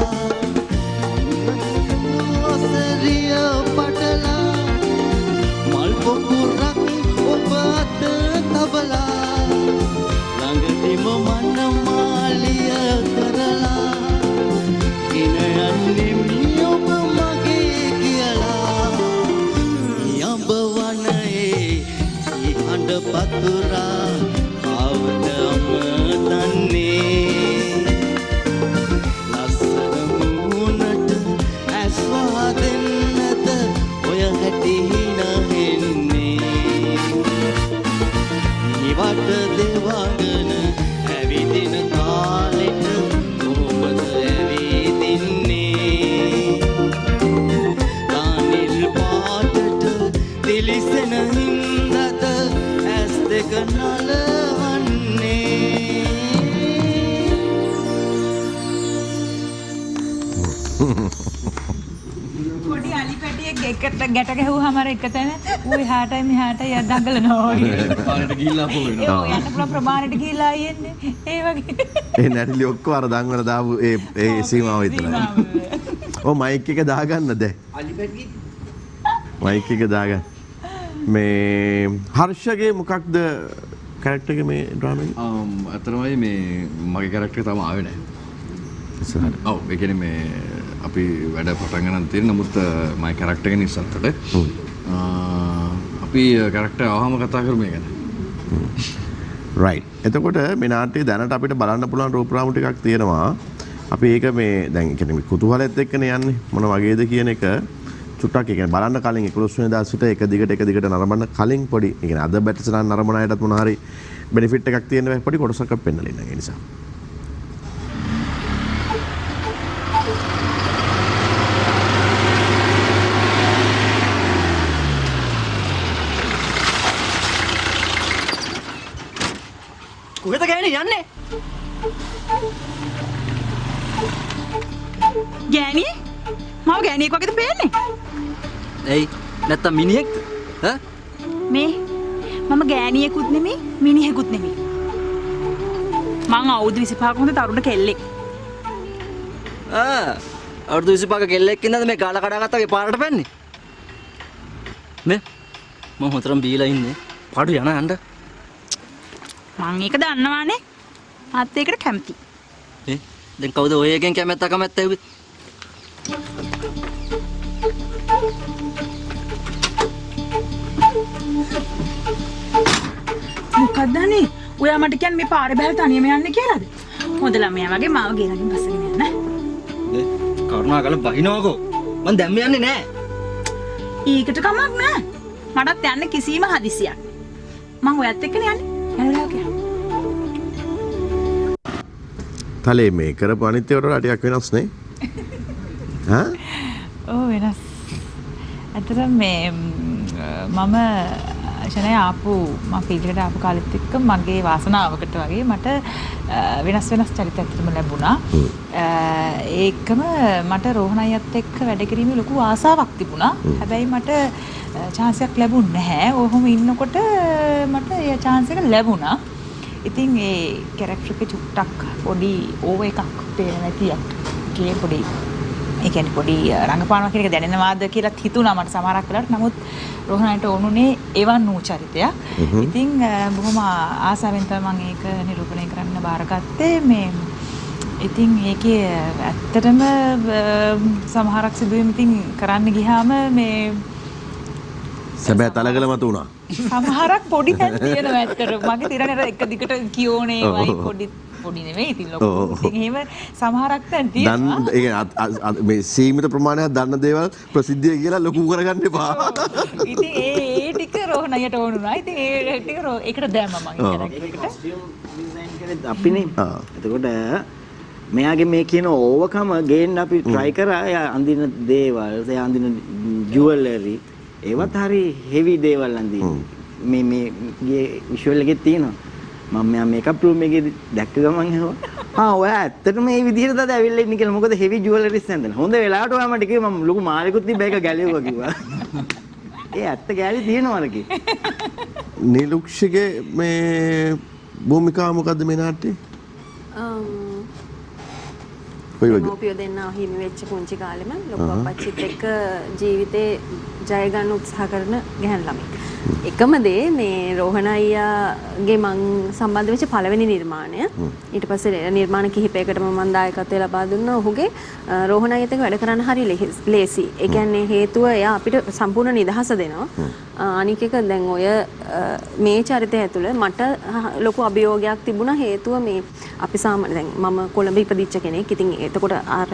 ඔසරිය පටලා මල් පොකුරක් ඔබ අත තබලා ළඟදිම මනමාලිය කරලා ගෙන යන්නේ මී ඔබ යඹ වනයේ යේ හඬ පතුරා දන්නේ ලස්සන මුහුණට ඇස් වහදෙන්නද ඔය හැටි හිනෙන්නේ නිවට දෙවගෙන ඇවිදින කාලෙට කොහොමද ඇවිදින්නේ ලානිල් පාටට දිලිසෙන හින්දද ඇස් දෙක නලවන්නේ පොඩි අලි පැටියෙක් එකට ගැට ගැහුවාම අර එක තැන ඌ එහාටයි මෙහාටයි දඟලනවා වගේ. පාරට ගිහිල්ලා අපෝ වෙනවා. ඒ යන්න පුළුවන් ප්‍රමාණයට ගිහිලා යන්නේ. ඒ වගේ. ඒ නැටිලි ඔක්කොම අර දන්වල දාපු ඒ සීමාව විතරයි. ඔව් මයික් එක දාගන්න දැන්. මයික් එක දාගන්න. මේ හර්ෂගේ මොකක්ද කැරක්ටර් එක මේ ඩ්‍රාමා එකේ? ඇත්තටමයි මේ මගේ කැරක්ටර් තාම ආවේ නැහැ. ඉස්සරහට. ඔව් ඒ කියන්නේ මේ අපි වැඩ පටන් ගන්න තියෙන නමුත් මගේ කැරක්ටර් එක ඉස්සරහට අපි කැරක්ටර් ආවම කතා කරමු මේ ගැන. රයිට්. එතකොට මේ නාට්‍යය දැනට අපිට බලන්න පුළුවන් රූපරාමු ටිකක් තියෙනවා. අපි ඒක මේ දැන් කියන්නේ මේ කුතුහලෙත් එක්කනේ යන්නේ. මොන වගේද කියන එක චුට්ටක් ඒ කියන්නේ බලන්න කලින් 11 වෙනිදා සිට එක දිගට නරඹන්න කලින් පොඩි ඒ කියන්නේ අද බැටසන නරඹන අයටත් මොන හරි බෙනිෆිට් එකක් තියෙන පොඩි කොටසක් පෙන්නලා ඉන්න ඒ නිසා. කොහෙද ගෑණි යන්නේ ගෑණි මම ගෑණියෙක් වගේද පේන්නේ ඇයි නැත්තම් මිනිහෙක්ද ඈ මේ මම ගෑණියෙකුත් නෙමෙයි මිනිහෙකුත් නෙමෙයි මං අවුරුදු 25ක හොඳ තරුණ කෙල්ලෙක් අවුරුදු 25ක කෙල්ලෙක් ඉන්නද මේ ගාලා කඩාගත්තා වගේ පාරට පැන්නේ නේ මම හොතරම් බීලා ඉන්නේ පාඩු යන්න මං ඒක දන්නවානේ මාත් ඒකට කැමති දැන් කවුද ඔය එකෙන් කැමැත්ත ඇව්වේ මොකක්ද අනේ ඔයා මට කියන්නේ මේ පාරේ බැල තනියම යන්න කියලාද හොඳ ළමයා වගේ මාව ගෙනගින් බස්සගෙන යන්න කරුණාකරලා බහිනවකෝ මං දැම්ම යන්නේ නෑ ඊකට කමක් නෑ මටත් යන්න කිසිම හදිසියක් මං ඔයත් එක්කනේ යන්නේ යනවා කියලා තලේ මේ කරපු අනිත් ඒවාට වඩා ටිකක් වෙනස් නේ? හා? ඔව් වෙනස්. ඇත්තටම මේ මම ශනය ආපු මම පිළිවෙලට ආපු කාලෙත් එක්ක මගේ වාසනාවකට වගේ මට වෙනස් චරිත ඇත්තටම ලැබුණා. ඒකම මට රෝහණ අයියත් එක්ක වැඩ කිරීමේ ලොකු ආසාවක් තිබුණා. හැබැයි මට chance එකක් ලැබුණ නැහැ. ඔහොම ඉන්නකොට මට ඒ chance එක ලැබුණා. ඉතින් ඒ කැරක්ටර් එක චුට්ටක් පොඩි ඕව එකක් පේන නැතියක් කියේ පොඩි ඒ කියන්නේ පොඩි රංගපානවා කියන එක දැනෙනවාද කියලා හිතුණා මට සමහරක් වෙලාවට. නමුත් රෝහණයට ඕනුනේ එවන් වූ චරිතයක්. ඉතින් බොහොම ආසාවෙන් තමයි මම ඒක නිරූපණය කරන්න බාරගත්තේ. මේ ඉතින් ඒකේ ඇත්තටම සමහරක් සිදුවීම් ඉතින් කරන්න ගියාම මේ සැබෑ තලගල මත උනා. සමහරක් පොඩි තැන් තියෙනවා ඇත්තට. මගේ තිරනේ එක දිගට කියෝනේ වයි පොඩි නෙවෙයි ඉතින් ලොකු. ඉතින් එහෙම සමහරක් තැන් තියෙනවා. දන් ඒ කියන්නේ මේ සීමිත ප්‍රමාණයක් දන්න දේවල් ප්‍රසිද්ධිය කියලා ලොකු කරගන්න එපා. ඉතින් ඒ ටික රෝහණයට ඕනුනා. ඉතින් ඒ ටික ඒකට දැම්මා මම කැරක්ටර් එකට. ඩිසයින් කරේ අපිනේ. එතකොට මෙයාගේ මේ කියන ඕවකම ගේන්න අපි try කරා. එයා අඳින දේවල්, එයා අඳින ජුවලරි ඒවත් හරි හෙවි දේවල් අඳින්නේ. මේ විෂුවල් එකේ තියෙනවා. මම මෙයා මේකප් රූම් එකේ දැක්ක ගමන් ඇහුවා ඔයා ඇත්තටම මේ විදිහට තමයි ඇවිල්ලා ඉන්නේ කියලා. මොකද හෙවි ජුවලරිස් නැන්දන. හොඳ වෙලාවට ඔයා මට කිව්වා මම ලොකු මාලෙකුත් තිබ්බ එක ගැලෙව්වා කිව්වා. ඒ ඇත්ත ගෑලි තියෙනවද කි? නිලුක්ෂගේ මේ භූමිකාව මොකද්ද මේ නාට්‍යයේ? කොයි වගේ? දෙමෝපියෝ දෙන්නා හිමි වෙච්ච පුංචි කාලෙම ලොකු අප්පච්චිත් එක්ක ජීවිතේ ජය ගන්න උත්සාහ කරන ගැහැණු ළමෙක්. එකම දේ මේ රෝහණ අයියාගේ මං සම්බන්ධ වෙච්ච පළවෙනි නිර්මාණය. ඊට පස්සේ නිර්මාණ කිහිපයකටම මම දායකත්වය ලබා දුන්නා. ඔහුගේ රෝහණ අයියත් එක්ක වැඩ කරන්න හරි ලේසි. ඒ කියන්නේ හේතුව එයා අපිට සම්පූර්ණ නිදහස දෙනවා. අනික එක දැන් ඔය මේ චරිතය ඇතුළේ මට ලොකු අභියෝගයක් තිබුණා. හේතුව මේ අපි සාමාන්‍ය දැන් මම කොළඹ ඉපදිච්ච කෙනෙක්. ඉතින් එතකොට අර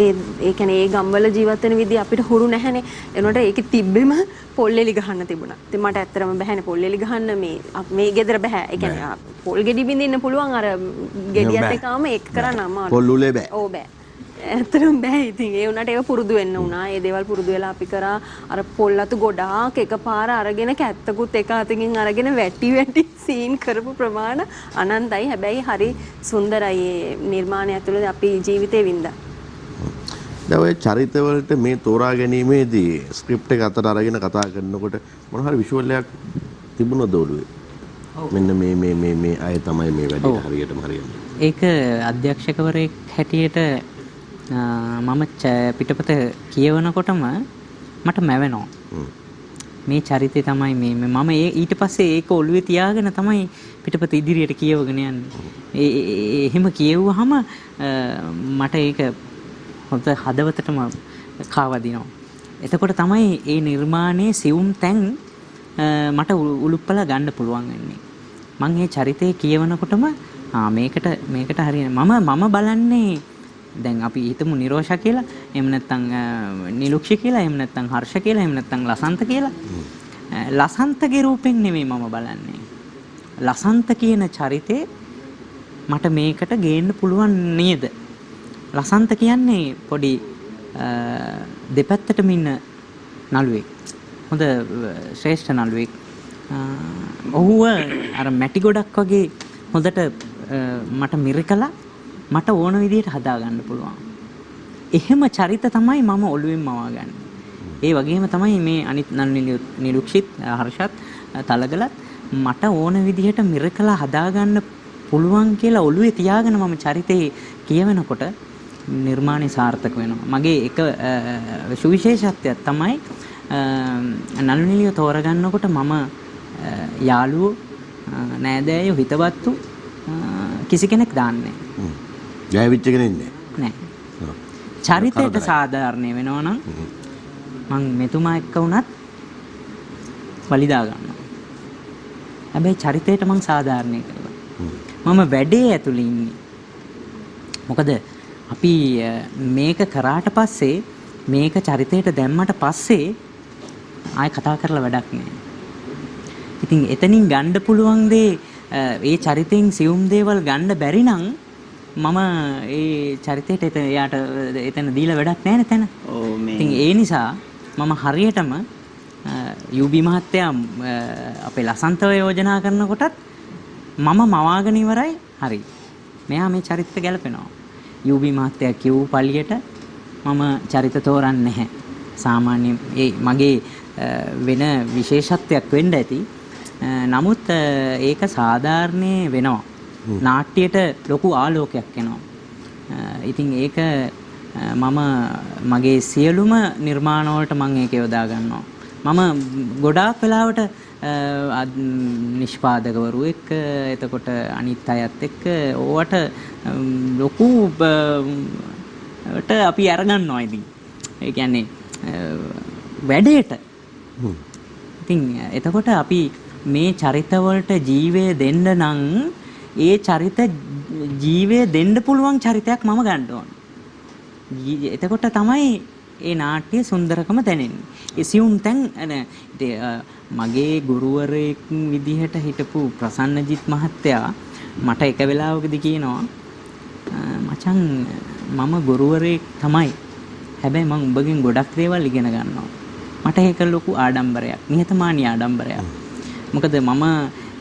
ඒ කියන්නේ ඒ ගම්වල ජීවත් වෙන විදිහ අපිට හුරු නැහැනේ. එනකොට ඒකේ තිබ්බෙම පොල්ලෙලි ගහන්න තිබුණා. ඉතින් මට ඇත්තටම බැහැනේ පොල්ලෙලි ගහන්න මේ ගෙදර බෑ. ඒ කියන්නේ පොල් ගෙඩි බින්දින්න පුළුවන් අර ගෙඩියත් එක්කම ඒක කරන්න අමාරුයි. පොල් උලේ බෑ. ඔව් බෑ. ඇත්තටම බෑ. ඉතින් ඒ වුණාට ඒක පුරුදු වෙන්න වුණා. ඒ දේවල් පුරුදු වෙලා අපි කරා අර පොල් අතු ගොඩාක් එකපාර අරගෙන කැත්තකුත් එක අතකින් අරගෙන වැටි සීන් කරපු ප්‍රමාණ අනන්තයි. හැබැයි හරි සුන්දරයි මේ නිර්මාණය ඇතුළේ අපි ජීවිතේ වින්දා. දැන් ඔය චරිතවලට මේ තෝරා ගැනීමේදී ස්ක්‍රිප්ට් එක අතට අරගෙන කතා කරනකොට මොන හරි විෂුවල් එකක් තිබුණද ඔළුවේ? මෙන්න මේ අය තමයි මේ වැඩේ හරියටම හරියන්නේ. ඒක අධ්‍යක්ෂකවරයෙක් හැටියට මම පිටපත කියවනකොටම මට මැවෙනවා. මේ චරිතය තමයි මේ මම ඊට පස්සේ ඒක ඔළුවේ තියාගෙන තමයි පිටපත ඉදිරියට කියවගෙන යන්නේ. එහෙම කියවුවාම මට ඒක හොඳ හදවතටම කාවදිනවා. එතකොට තමයි මේ නිර්මාණයේ සියුම් තැන් මට උලුප්පලා ගන්න පුළුවන් වෙන්නේ. මම මේ චරිතය කියවනකොටම මේකට හරියන මම බලන්නේ දැන් අපි හිතමු නිරෝෂා කියලා, එහෙම නැත්නම් නිලුක්ෂි කියලා, එහෙම නැත්නම් හර්ෂ කියලා, එහෙම නැත්නම් ලසන්ත කියලා. ලසන්තගේ රූපෙන් නෙමෙයි මම බලන්නේ. ලසන්ත කියන චරිතේ මට මේකට ගේන්න පුළුවන් නේද? ලසන්ත කියන්නේ පොඩි දෙපැත්තටම ඉන්න නළුවෙක්. හොඳ ශ්‍රේෂ්ඨ නළුවෙක්. ඔහුව අර මැටි ගොඩක් වගේ හොඳට මට මිරිකලා මට ඕන විදිහට හදා ගන්න පුළුවන්. එහෙම චරිත තමයි මම ඔළුවෙන් මවාගන්නේ. ඒ වගේම තමයි මේ අනිත් නිලුක්ෂිත් හර්ෂත් තලගලත් මට ඕන විදිහට මිරිකලා හදා ගන්න පුළුවන් කියලා ඔළුවේ තියාගෙන මම චරිතේ කියවනකොට නිර්මාණය සාර්ථක වෙනවා. මගේ එක සුවිශේෂත්වයක් තමයි නළුනිලිය තෝරගන්නකොට මම යාළුවෝ නෑදෑයෝ හිතවත්තු කිසි කෙනෙක් දාන්නේ නැහැ. ජයවිච්ච කෙනෙක් නෑ. චරිතයට සාධාරණය වෙනවා නම් මං මෙතුමා එක්ක වුණත් වලිදා ගන්නවා. හැබැයි චරිතයට මං සාධාරණය කරලා. මම වැඩේ ඇතුළේ ඉන්නේ. මොකද අපි මේක කරාට පස්සේ මේක චරිතයට දැම්මට පස්සේ ආයෙ කතා කරලා වැඩක් නෑ. ඉතින් එතනින් ගන්න පුළුවන් දේ ඒ චරිතෙන් සියුම් දේවල් ගන්න බැරි නම් මම ඒ චරිතයට එයාට එතන දීලා වැඩක් නෑ නේ තැන. ඉතින් ඒ නිසා මම හරියටම යුබි මහත්තයා අපේ ලසන්තව යෝජනා කරනකොටත් මම මවාගෙන ඉවරයි. හරි. මෙයා මේ චරිතය ගැලපෙනවා. යුබි මහත්තයා කිව් පළියට මම චරිත තෝරන්නේ නැහැ. සාමාන්‍යයෙන් ඒ මගේ වෙන විශේෂත්වයක් වෙන්න ඇති. නමුත් ඒක සාධාරණේ වෙනවා. නාට්‍යයට ලොකු ආලෝකයක් එනවා. ඉතින් ඒක මම මගේ සියලුම නිර්මාණ වලට මම ඒක යොදා ගන්නවා. මම ගොඩාක් වෙලාවට නිෂ්පාදකවරු එක්ක එතකොට අනිත් අයත් එක්ක ඕවට ලොකු අපි අරගන්නවා. ඉතින් ඒ කියන්නේ වැඩේට. ඉතින් එතකොට අපි මේ චරිතවලට ජීවය දෙන්න නම් ඒ චරිත ජීවය දෙන්න පුළුවන් චරිතයක් මම ගන්න ඕන. එතකොට තමයි ඒ නාට්‍ය සුන්දරකම දැනෙන්නේ. ඒ සියුම් තැන් මගේ ගුරුවරයෙක් විදිහට හිටපු ප්‍රසන්නජිත් මහත්තයා මට එක වෙලාවකදී කියනවා මචං මම ගුරුවරයෙක් තමයි. හැබැයි මම උඹගෙන් ගොඩක් දේවල් ඉගෙන ගන්නවා. මට ඒක ලොකු ආඩම්බරයක්. නිහතමානී ආඩම්බරයක්. මොකද මම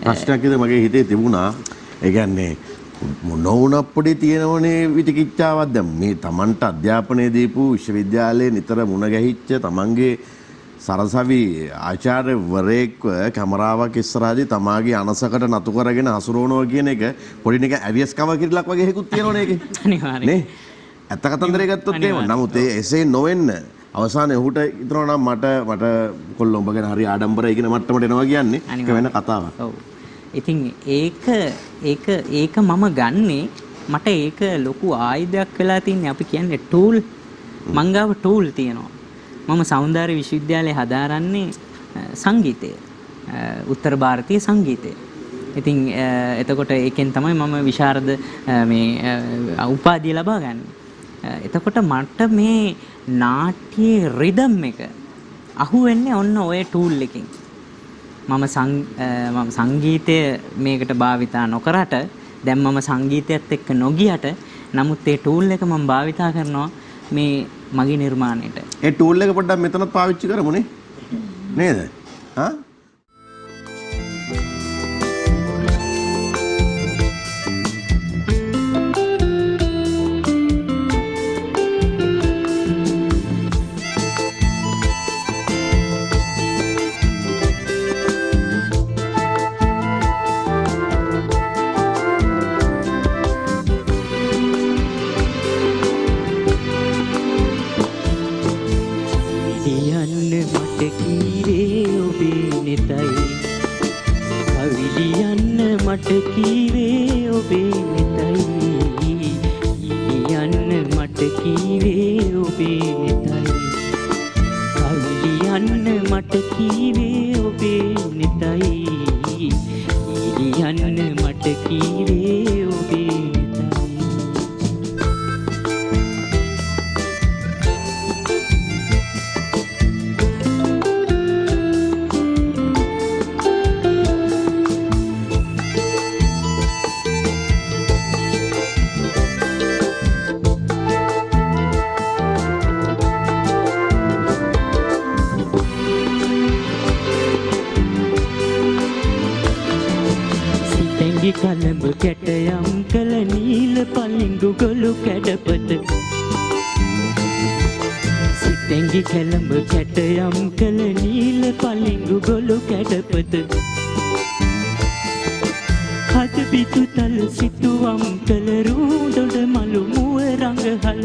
ප්‍රශ්නයක් ඉද මගේ හිතේ තිබුණා. ඒ කියන්නේ නොවුනප්පොඩි තියෙනවනේ විචිකිච්ඡාවක්. දැන් මේ Tamanට අධ්‍යාපනය දීපු විශ්වවිද්‍යාලයේ නිතර මුණ ගැහිච්ච Tamanගේ සරසවි ආචාර්යවරයෙක්ව කැමරාවක් ඉස්සරහදී තමාගේ අනසකට නතු කරගෙන හසුරවනවා කියන එක පොඩි නිකන් ඇවියස් කව කිරිලක් වගේ හේකුත් තියෙනවනේ ඒකේ. අනිවාර්යයෙන්. ඇත්ත කතන්දරේ ගත්තොත් එහෙම. නමුත් ඒ එසේ නොවෙන්න අවසානයේ ඔහුට හිතනවා නම් මට කොල්ල උඹ ගැන හරි ආඩම්බරයි කියන මට්ටමට එනවා කියන්නේ ඒක වෙන කතාවක්. ඔව්. ඉතින් ඒක මම ගන්නේ මට ඒක ලොකු ආයුධයක් වෙලා තින්නේ. අපි කියන්නේ ටූල්. මංගාව ටූල් තියෙනවා. මම සෞන්දර්ය විශ්වවිද්‍යාලයේ හදාරන්නේ සංගීතය. උත්තර ಭಾರತೀಯ සංගීතය. ඉතින් එතකොට ඒකෙන් තමයි මම විශාරද මේ උපාධිය ලබා ගන්න. එතකොට මට මේ නාට්‍යයේ රිද්ම් එක අහු වෙන්නේ ඔන්න ඔය ටූල් එකකින්. මම සංගීතය මේකට භාවිතා නොකරට දැන් මම සංගීතයත් එක්ක නොගියට නමුත් ඒ ටූල් එක මම භාවිතා කරනවා මේ මගේ නිර්මාණයට. ඒ ටූල් එක පොඩ්ඩක් මෙතනත් පාවිච්චි කරමුනේ. නේද? හා? කලඹ කැටයම් කළ නීල පලිඟු ගොළු කැඩපත සිතැඟි කැලඹ කැටයම් කළ නීල පලිඟු ගොළු කැඩපත හද පිටු තල සිතුවම් කළ රූඩොඩ මලු මුව රඟහල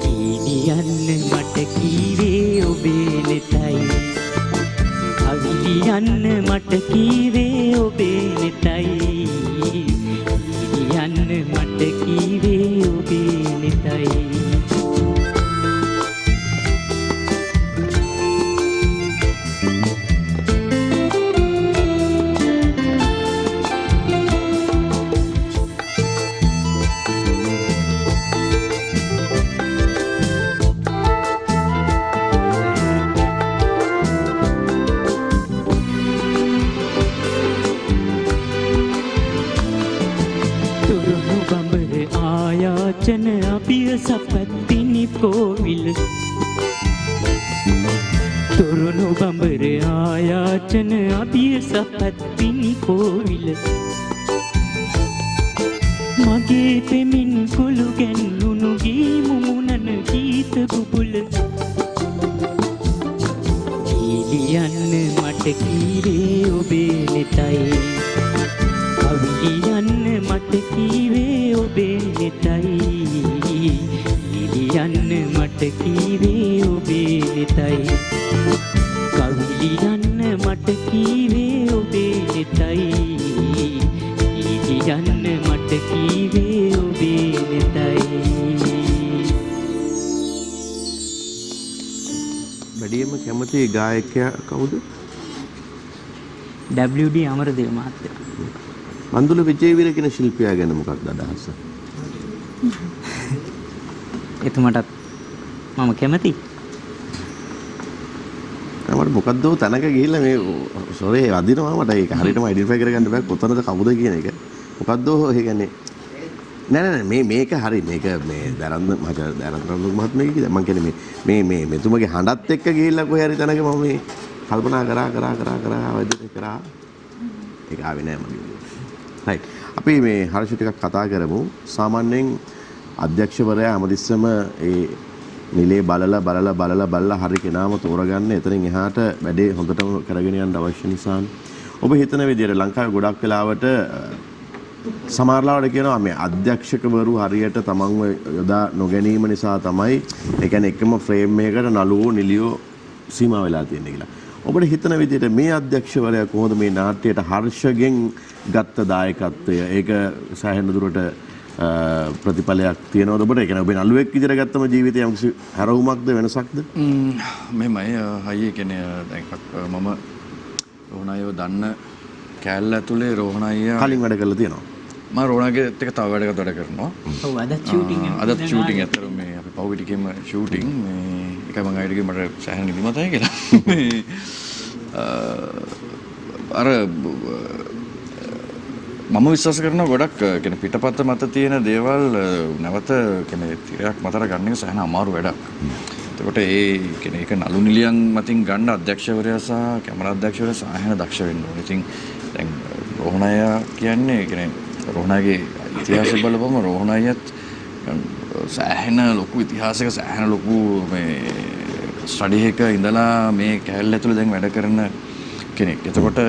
කීලියන්න මට කීවේ ඔබේ නෙතයි යන්න මට කීවේ ඔබේ නෙතයි යන්න මට කීවේ ඔබේ නෙතයි අභිය සපත්තිනි කෝවිල තොරණු බඹර ආයාචන අභිය සපත්තිනි කෝවිල මගේ පෙමින් කුළු ගැන්ලුණු ගී මුමුණන ගීත බුබුල කීලියන්න මට කීවේ ඔබේ නෙතයි කවිලියන්න මට කීවේ ඔබේ නෙතයි ලිලියන්න මට කීවේ ඔබේ නෙතයි කවිලියන්න මට කීවේ ඔබේ නෙතයි ලිලියන්න මට කීවේ ඔබේ නෙතයි වැඩියෙන්ම කැමති ගායකයා කවුද? WD අමරදේව මහත්තයා. මන්දුල විජේවීර කියන ශිල්පියා ගැන මොකක්ද අදහස? එතුමටත් මම කැමතියි. මට මොකද්ද තැනක ගිහිල්ලා මේ සොරේ වදිනවා මට ඒක හරියටම අයිඩෙන්ටිෆයි කරගන්න බෑ කොතනද කවුද කියන එක. මොකද්ද ඒ කියන්නේ නෑ මේක හරි මේක මේ දරන්න මහත්මයා කිව්වා මම කියන්නේ මේ මෙතුමගේ හඬත් එක්ක ගිහිල්ලා කොහේ හරි තැනක මම මේ කල්පනා කරා අවධිත කරා ඒක ආවේ නෑ මගේ. right අපි මේ හර්ෂ ටිකක් කතා කරමු. සාමාන්‍යයෙන් අධ්‍යක්ෂවරයා හැමතිස්සම ඒ නිලේ බලලා හරි කෙනාම තෝරගන්න එතනින් එහාට වැඩේ හොඳටම කරගෙන යන්න අවශ්‍ය නිසා ඔබ හිතන විදිහට ලංකාවේ ගොඩක් වෙලාවට සමහරලාවට කියනවා මේ අධ්‍යක්ෂකවරු හරියට තමන්ව යොදා නොගැනීම නිසා තමයි ඒ කියන්නේ එකම ෆ්‍රේම් එකකට නළුවෝ නිලියෝ සීමා වෙලා තියෙන්නේ කියලා. ඔබට හිතන විදිහට මේ අධ්‍යක්ෂවරයා කොහොමද මේ නාට්‍යයට හර්ෂගෙන් ගත්ත දායකත්වය ඒක සෑහෙන දුරට ප්‍රතිඵලයක් තියෙනවද ඔබට? ඒ කියන්නේ ඔබ නළුවෙක් විදිහට ගත්තම ජීවිතේ යම්කිසි හැරවුමක්ද වෙනසක්ද? මෙමය අයියේ කියන්නේ දැන් මම රෝහණ අයියව දන්න කෑල්ල ඇතුලේ රෝහණ අයියා කලින් වැඩ කරලා තියෙනවා. මම රෝහණගේ එක්ක තව වැඩ කරනවා. ඔව් අදත් ෂූටින් අදත් ෂූටින් ඇත්තට මේ අපි පෞවිටිකේම ෂූටින් මේ එකයි මම අයිඩිගේ මට සෑහෙන නිදිමතයි කියලා. මේ අර මම විශ්වාස කරනවා ගොඩක් කියන්නේ පිටපත මත තියෙන දේවල් නැවත කියන්නේ තිරයක් මතට ගන්න එක සෑහෙන අමාරු වැඩක්. එතකොට ඒ කියන්නේ ඒක නළු නිලියන් මතින් ගන්න අධ්‍යක්ෂවරයා සහ කැමරා අධ්‍යක්ෂවරයා සෑහෙන දක්ෂ වෙන්න ඕනේ. ඉතින් දැන් රෝහණ අයියා කියන්නේ කියන්නේ රෝහණගේ ඉතිහාසය බලපුවම රෝහණ අයියත් සෑහෙන ලොකු ඉතිහාසයක සෑහෙන ලොකු මේ ස්ටඩි එක ඉඳලා මේ කැලේ ඇතුළේ දැන් වැඩ කරන කෙනෙක්. එතකොට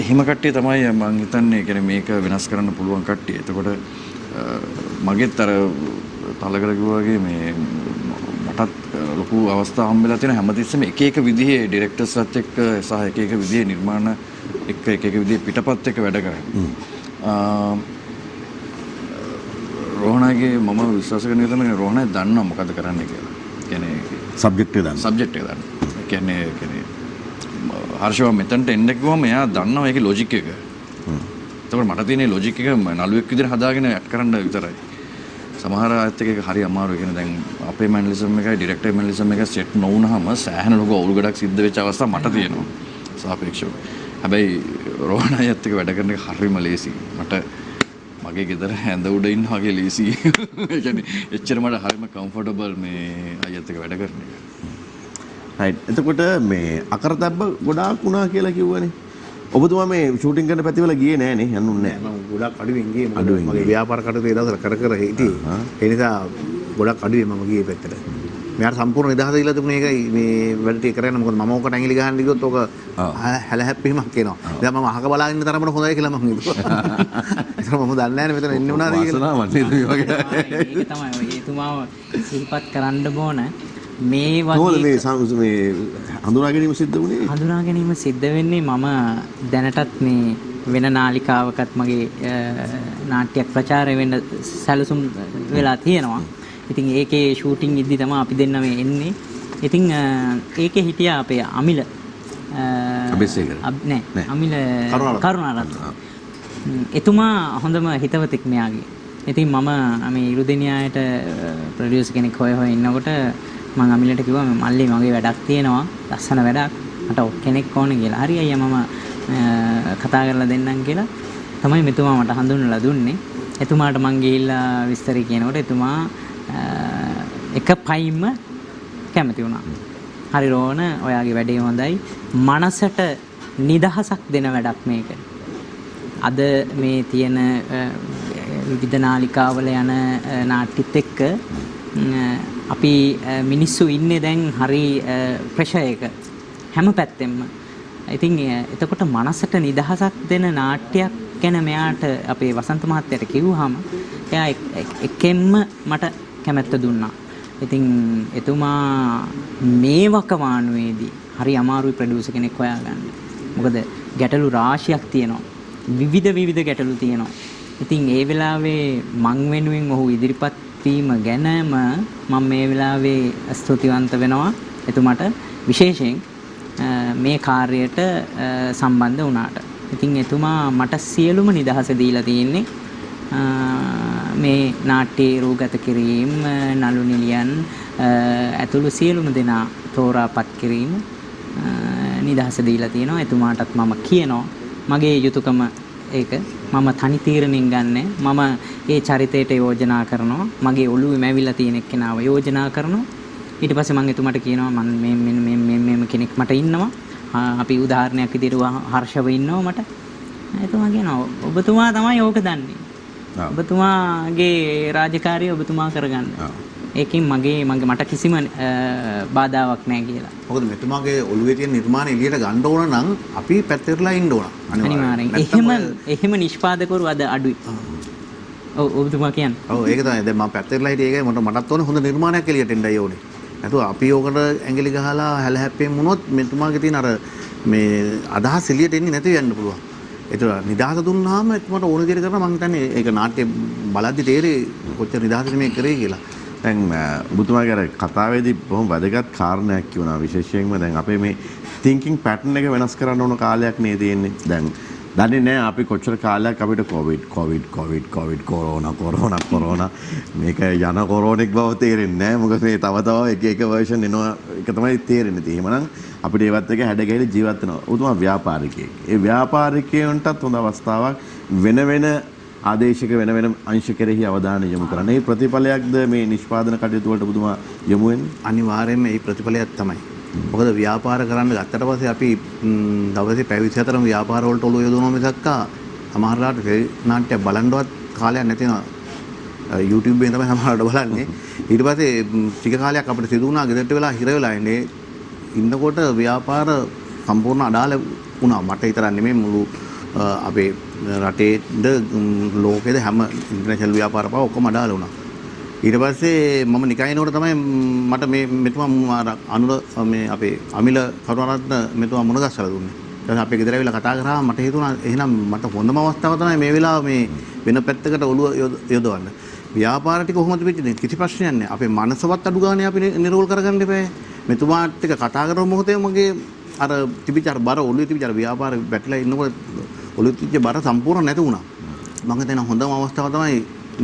එහෙම කට්ටිය තමයි මම හිතන්නේ කියන්නේ මේක වෙනස් කරන්න පුළුවන් කට්ටිය. එතකොට මගෙත් අර තලකර කිව්වා වගේ මේ මටත් ලොකු අවස්ථා හම්බෙලා තියෙන හැමතිස්සෙම එක එක විදිහේ ඩිරෙක්ටර්ස්ලත් එක්ක සහ එක එක විදිහේ නිර්මාණ එක්ක එක එක විදිහේ පිටපත් එක්ක වැඩ කරන්නේ. රෝහණගේ මම විශ්වාස කරන එක තමයි රෝහණ දන්නවා මොකද කරන්න කියලා. කියන්නේ සබ්ජෙක්ට් එක දන්නවා. සබ්ජෙක්ට් එක දන්නවා. කියන්නේ හර්ෂව මෙතනට එන්න කිව්වම එයා දන්නවා ඒකේ ලොජික් එක. එතකොට මට තියෙන ලොජික් එක නළුවෙක් විදිහට හදාගෙන ඇඩ් කරන්න විතරයි. සමහර අයත් එක හරි අමාරුයි. කියන්නේ දැන් අපේ මැනලිසම් එකයි ඩිරෙක්ටර් මැනලිසම් එක සෙට් නොවුනහම සෑහෙන ලොකු අවුල් ගොඩක් සිද්ධ වෙච්ච අවස්ථා මට තියෙනවා. සාපේක්ෂව. හැබැයි රෝහණ අයත් එක්ක වැඩ කරන එක හරිම ලේසි. මට මගේ ගෙදර ඇඳ උඩ ඉන්න වගේ ලේසි. ඒ කියන්නේ එච්චර මට හරිම කම්ෆර්ටබල් මේ අයත් එක්ක වැඩ කරන එක. රයිට්. එතකොට මේ අකරතැබ්බ ගොඩාක් වුණා කියලා කිව්වනේ. ඔබතුමා මේ ෂූටින් කරන පැතිවල ගියේ නෑනේ, යන්නුන්නේ නෑ. මම ගොඩක් අඩුවෙන් ගියේ. මගේ ව්‍යාපාර කටයුතු ඒ දවස්වල කර හිටියේ. ඒ නිසා ගොඩක් අඩුවෙන් මම ගියේ පැත්තට. මෙයාට සම්පූර්ණ නිදහස දීලා තිබුණේ ඒකයි මේ වැඩ ටික කරන්න. මොකද මම ඕකට ඇඟිලි ගහන්න ගියොත් ඕක හැල හැප්පීමක් එනවා. දැන් මම අහක බලාගෙන ඉන්න තරමට හොඳයි කියලා මම හිතුවා. ඒක මම දන්නේ නැහැ මෙතන එන්න උනාද කියලා. ඒක තමයි ඔය එතුමාව සිහිපත් කරන්න ඕන. මේ කොහොමද වගේ මේ හඳුනා ගැනීම සිද්ධ වුණේ? හඳුනා ගැනීම සිද්ධ වෙන්නේ මම දැනටත් මේ වෙන නාලිකාවකත් මගේ නාට්‍යයක් ප්‍රචාරය වෙන්න සැලසුම් වෙලා තියෙනවා. ඉතින් ඒකේ ෂූටින් ඉද්දි තමයි අපි දෙන්න මේ එන්නේ. ඉතින් ඒකේ හිටියා අපේ අමිල අබේසේකර. නෑ අමිල කරුණාරත්න. එතුමා හොඳම හිතවතෙක් මෙයාගේ. ඉතින් මම මේ ඉරුදෙනියායට ප්‍රොඩියුසර් කෙනෙක් හොය ඉන්නකොට මම අමිලට කිව්වා මල්ලි මගේ වැඩක් තියෙනවා ලස්සන වැඩක් මට කෙනෙක් ඕනේ කියලා. හරි අයියා මම කතා කරලා දෙන්නම් කියලා තමයි මෙතුමා මට හඳුන්වලා දුන්නේ. එතුමාට මං ගිහිල්ලා විස්තරي කියනකොට එතුමා එක පයින්ම කැමති වුණා. හරි රෝණ ඔයාගේ වැඩේ හොඳයි. මනසට නිදහසක් දෙන වැඩක් මේක. අද මේ තියෙන විවිධ නාලිකාවල යන නාට්‍යත් එක්ක අපි මිනිස්සු ඉන්නේ දැන් හරි ප්‍රෙෂර් එක හැම පැත්තෙම. ඉතින් එතකොට මනසට නිදහසක් දෙන නාට්‍යයක් ගැන මෙයාට අපේ වසන්ත මහත්තයාට කිව්වහම එයා එකෙන්ම මට කැමැත්ත දුන්නා. ඉතින් එතුමා මේ වකවානුවේදී හරි අමාරුයි ප්‍රොඩියුසර් කෙනෙක් හොයාගන්න. මොකද ගැටලු රාශියක් තියෙනවා. විවිධ ගැටලු තියෙනවා. ඉතින් ඒ වෙලාවේ මං වෙනුවෙන් ඔහු ඉදිරිපත් වීම ගැනම මම මේ වෙලාවේ ස්තුතිවන්ත වෙනවා එතුමාට විශේෂයෙන් මේ කාර්යයට සම්බන්ධ වුණාට. ඉතින් එතුමා මට සියලුම නිදහස දීලා තියෙන්නේ මේ නාට්‍යයේ රූගත කිරීම, නළු නිලියන් ඇතුළු සියලුම දෙනා තෝරාපත් කිරීම නිදහස දීලා තියෙනවා. එතුමාටත් මම කියනවා මගේ යුතුයකම ඒක මම තනි තීරණින් ගන්න. මම ඒ චරිතයට යෝජනා කරනවා. මගේ ඔළුවේ මැවිලා තියෙන එක්කෙනාව යෝජනා කරනවා. ඊට පස්සේ මම එතුමාට කියනවා මම මේ කෙනෙක් මට ඉන්නවා. අපි උදාහරණයක් විදිහට හර්ෂව ඉන්නවා මට. එතුමා කියනවා ඔබතුමා තමයි ඕක දන්නේ. ඔබතුමාගේ රාජකාරිය ඔබතුමා කරගන්න. ඒකින් මට කිසිම බාධාවක් නැහැ කියලා. මොකද මෙතුමාගේ ඔළුවේ තියෙන නිර්මාණ එළියට ගන්න ඕන නම් අපි පැත්තටලා ඉන්න ඕන. අනිවාර්යෙන්. එහෙම නිෂ්පාදකවරු අද අඩුයි. ඔබතුමා කියන්නේ. ඔව් ඒක තමයි. දැන් මම පැත්තටලා හිටියේ ඒකයි මටත් ඕනේ හොඳ නිර්මාණයක් එළියට එන්නයි ඕනේ. නැතුව අපි ඕකට ඇඟිලි ගහලා හැල හැප්පෙන් වුණොත් මෙතුමාගේ තියෙන අර මේ අදහස් එළියට එන්නේ නැති වෙන්න පුළුවන්. ඒතර නිදහස දුන්නාම එතුමාට ඕන විදිහට කරනවා මම හිතන්නේ ඒක නාට්‍ය බලද්දි තේරෙයි කොච්චර නිදහසට මේ කරේ කියලා. දැන් ඔබතුමාගේ අර කතාවේදී බොහොම වැදගත් කාරණයක් කියනවා විශේෂයෙන්ම දැන් අපේ මේ thinking pattern එක වෙනස් කරන්න ඕන කාලයක් නේ තියෙන්නේ. දැන් දන්නේ නැහැ අපි කොච්චර කාලයක් අපිට කොවිඩ් කොරෝනා මේක යන කොරෝනෙක් බව තේරෙන්නේ නැහැ. මොකද මේ තව එක version එනවා ඒක තමයි තේරෙන්නේ. එහෙමනම් අපිට ඒවත් එක හැඩගැහිලා ජීවත් වෙනවා. උතුමා ව්‍යාපාරිකයෙක්. ඒ ව්‍යාපාරිකයන්ටත් හොඳ අවස්ථාවක් වෙන ආදේශක වෙන අංශ කෙරෙහි අවධානය යොමු කරන්න. මේ ප්‍රතිඵලයක්ද මේ නිෂ්පාදන කටයුතු වලට ඔබතුමා යොමු වෙන්නේ? අනිවාර්යයෙන්ම මේ ප්‍රතිඵලයක් තමයි. මොකද ව්‍යාපාර කරන්න ගත්තට පස්සේ අපි දවසේ පැය 24ම ව්‍යාපාර වලට ඔළුව යොදවනවා මිසක් සමහරලාට නාට්‍ය බලන්නවත් කාලයක් නැති වෙනවා. YouTube එකෙන් තමයි සමහරලාට බලන්නේ. ඊට පස්සේ ටික කාලයක් අපිට සිදු වුණා ගෙදරට වෙලා හිර වෙලා ඉන්නේ. ඉන්නකොට ව්‍යාපාර සම්පූර්ණ අඩාල වුණා. මට විතරක් නෙමෙයි මුළු අපේ රටේද ලෝකෙද හැම ඉන්ටර්නැෂනල් ව්‍යාපාර පාව ඔක්කොම අඩාල වුණා. ඊට පස්සේ මම නිකයිනකොට තමයි මට මේ මෙතුමා අනුර මේ අපේ අමිල කරුණාරත්න මෙතුමා මුණ ගැස්සලා දුන්නේ. ඊට පස්සේ අපේ ගෙදර ඇවිල්ලා කතා කරාම මට හිතුණා එහෙනම් මට හොඳම අවස්ථාව තමයි මේ වෙලාව මේ වෙන පැත්තකට ඔළුව යොදවන්න. ව්‍යාපාර ටික කොහොමද වෙන්නේ? කිසි ප්‍රශ්නයක් නැහැ. අපේ මනසවත් අඩු ගානේ අපි නිරෝල් කරගන්න එපා. මෙතුමාත් එක්ක කතා කරන මොහොතේ මගේ අර තිබිච්ච අර බර ඔළුවේ තිබිච්ච අර ව්යාපාර වැටිලා ඉන්නකොට ඔළුවේ තිබිච්ච බර සම්පූර්ණ නැති වුණා. මම හිතන හොඳම අවස්ථාව තමයි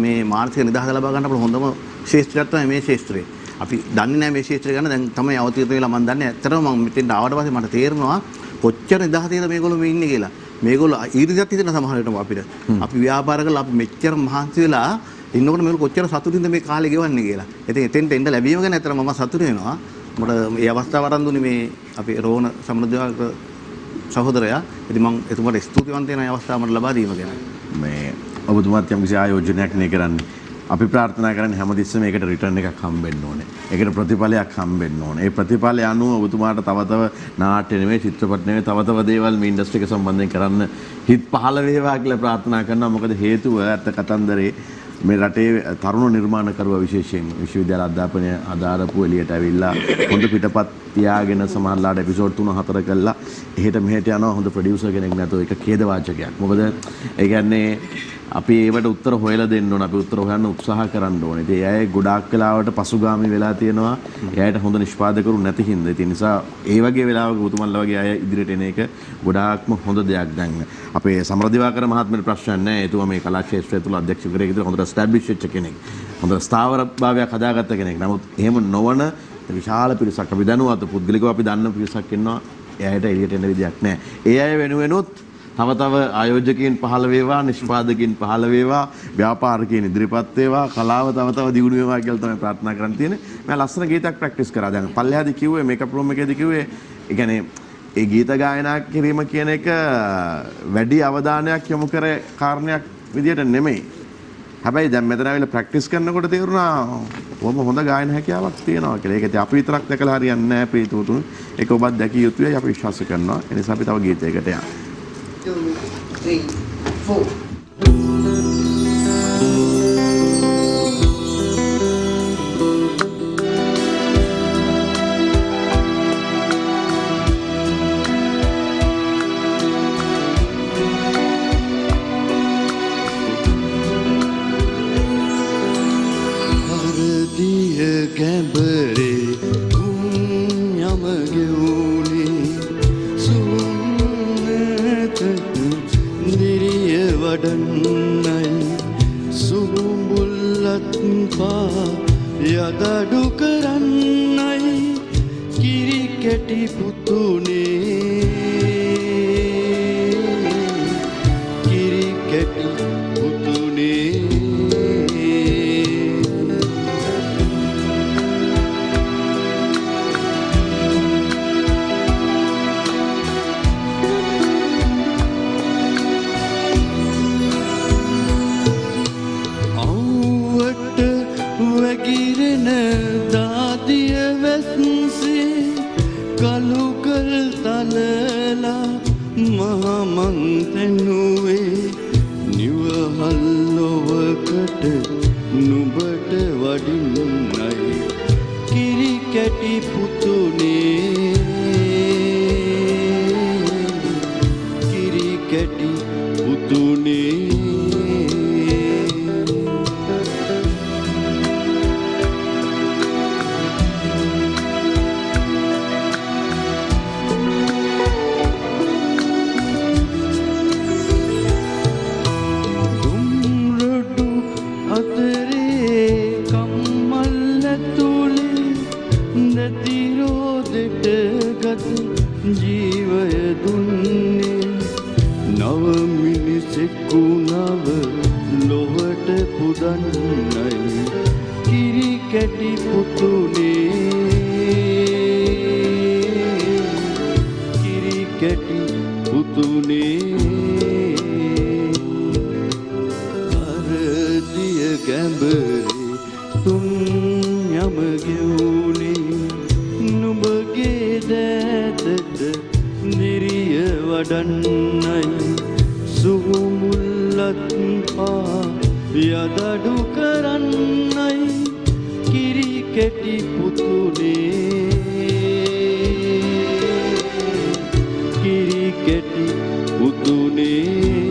මේ මානසික නිදහස ලබා ගන්න අපල හොඳම ශාස්ත්‍රයක් තමයි මේ ශාස්ත්‍රය. අපි දන්නේ නැහැ මේ ශාස්ත්‍රය ගැන දැන් තමයි අවතීර්ණ වෙලා මම දන්නේ. ඇත්තටම මම මෙතෙන් ආවට පස්සේ මට තේරෙනවා කොච්චර නිදහසේද මේගොල්ලෝ මේ ඉන්නේ කියලා. මේගොල්ලෝ ඊර්ෂ්‍යාවක් හිතෙන සමහර විට අපිට. අපි ව්‍යාපාර කරලා අපි මෙච්චර මහන්සි වෙලා ඉන්නකොට මේගොල්ලෝ කොච්චර සතුටින්ද මේ කාලේ ගෙවන්නේ කියලා. ඉතින් එතෙන්ට එන්න ලැබීම ගැන ඇත්තටම මම සතුටු වෙනවා. මට මේ අවස්ථාව අරන් දුන්නේ මේ අපේ රෝහණ සම්බන්ධ සහෝදරයා. ඉතින් මම එතුමාට ස්තුතිවන්ත වෙන අවස්ථාව මට ලබා දීම ගැන. මේ ඔබතුමාත් යම්කිසි ආයෝජනයක් නේ කරන්නේ. අපි ප්‍රාර්ථනා කරන්නේ හැමතිස්සෙම ඒකට රිටර්න් එකක් හම්බෙන්න ඕනේ. ඒකට ප්‍රතිඵලයක් හම්බෙන්න ඕනේ. ඒ ප්‍රතිඵලය අනුව ඔබතුමාට තව නාට්‍ය නෙමෙයි චිත්‍රපට නෙමෙයි තව දේවල් මේ ඉන්ඩස්ට්‍රි එක සම්බන්ධයෙන් කරන්න හිත පහළ වේවා කියලා ප්‍රාර්ථනා කරනවා. මොකද හේතුව ඇත්ත කතන්දරේ මේ රටේ තරුණ නිර්මාණකරුවා විශේෂයෙන් විශ්වවිද්‍යාල අධ්‍යාපනය අදාරපු එළියට ඇවිල්ලා හොඳ පිටපත් තියාගෙන සමහරලාට එපිසෝඩ් 3-4 කළා එහෙට මෙහෙට යනවා හොඳ ප්‍රොඩියුසර් කෙනෙක් නැතෝ ඒක ඛේදවාචකයක්. මොකද ඒ කියන්නේ අපි ඒවට උත්තර හොයලා දෙන්න ඕන. අපි උත්තර හොයන්න උත්සාහ කරන්න ඕනේ. ඉතින් එයාගේ ගොඩාක් වෙලාවට පසුගාමී වෙලා තියෙනවා. එයාට හොඳ නිෂ්පාදකවරු නැති හින්දා. ඒ නිසා ඒ වගේ වෙලාවක උතුමන්ලා වගේ අය ඉදිරියට එන එක ගොඩාක්ම හොඳ දෙයක්. දැන් අපේ සමරදිවාකර මහත්මයාට ප්‍රශ්නයක් නැහැ. එතුමා මේ කලා ක්ෂේත්‍රය තුළ අධ්‍යක්ෂකවරයෙක් විදිහට හොඳට ස්ටැබ්ලිෂ් වෙච්ච කෙනෙක්. හොඳ ස්ථාවරභාවයක් හදාගත්ත කෙනෙක්. නමුත් එහෙම නොවන විශාල පිරිසක් අපි දැනුවත් පුද්ගලිකව අපි දන්න පිරිසක් ඉන්නවා. එයාට එළියට එන්න විදියක් නැහැ. ඒ අය වෙනුවෙනුත් තව ආයෝජකයන් පහළ වේවා, නිෂ්පාදකයන් පහළ වේවා, ව්‍යාපාරිකයන් ඉදිරිපත් වේවා, කලාව තව දියුණු වේවා කියලා තමයි ප්‍රාර්ථනා කරන්න තියෙන්නේ. මම ලස්සන ගීතයක් ප්‍රැක්ටිස් කරා. දැන් පල්ලෙහාදී කිව්වේ මේකප් රූම් එකේදී කිව්වේ ඒ කියන්නේ ඒ ගීත ගායනා කිරීම කියන එක වැඩි අවධානයක් යොමු කර කාරණයක් විදියට නෙමෙයි. හැබැයි දැන් මෙතන ආවිල්ලා ප්‍රැක්ටිස් කරනකොට තේරුණා කොහොම හොඳ ගායන හැකියාවක් තියෙනවා කියලා. ඒක ඉතින් අපි විතරක් දැකලා හරියන්නේ නැහැ ප්‍රීතුතුන්. ඒක ඔබත් දැකිය යුතුයි අපි විශ්වාස කරනවා. ඒ නිසා අපි තව ගීතයකට යමු. 2, 3, 4. වැගිරෙන තලලා මහමන්තැනුවේ නිවහල්ලොවකට නුබට වඩින්නයි කිරි කැටි පුතුනේ කිරි කැටි පුතුනේ ජීවය දුන්නේ නව මිනිසෙකු නව ලොවට පුදන්නයි කිරි කැටි පුතුනේ කිරි කැටි පුතුනේ අරදිය ගැඹරේ තුන් යම ගෙවුනේ නුඹගේ දෑතට දිරිය වඩන්නයි සුහුමුල්ලත් පා යදඩු කරන්නයි කිරි කැටි පුතුනේ කිරි කැටි පුතුනේ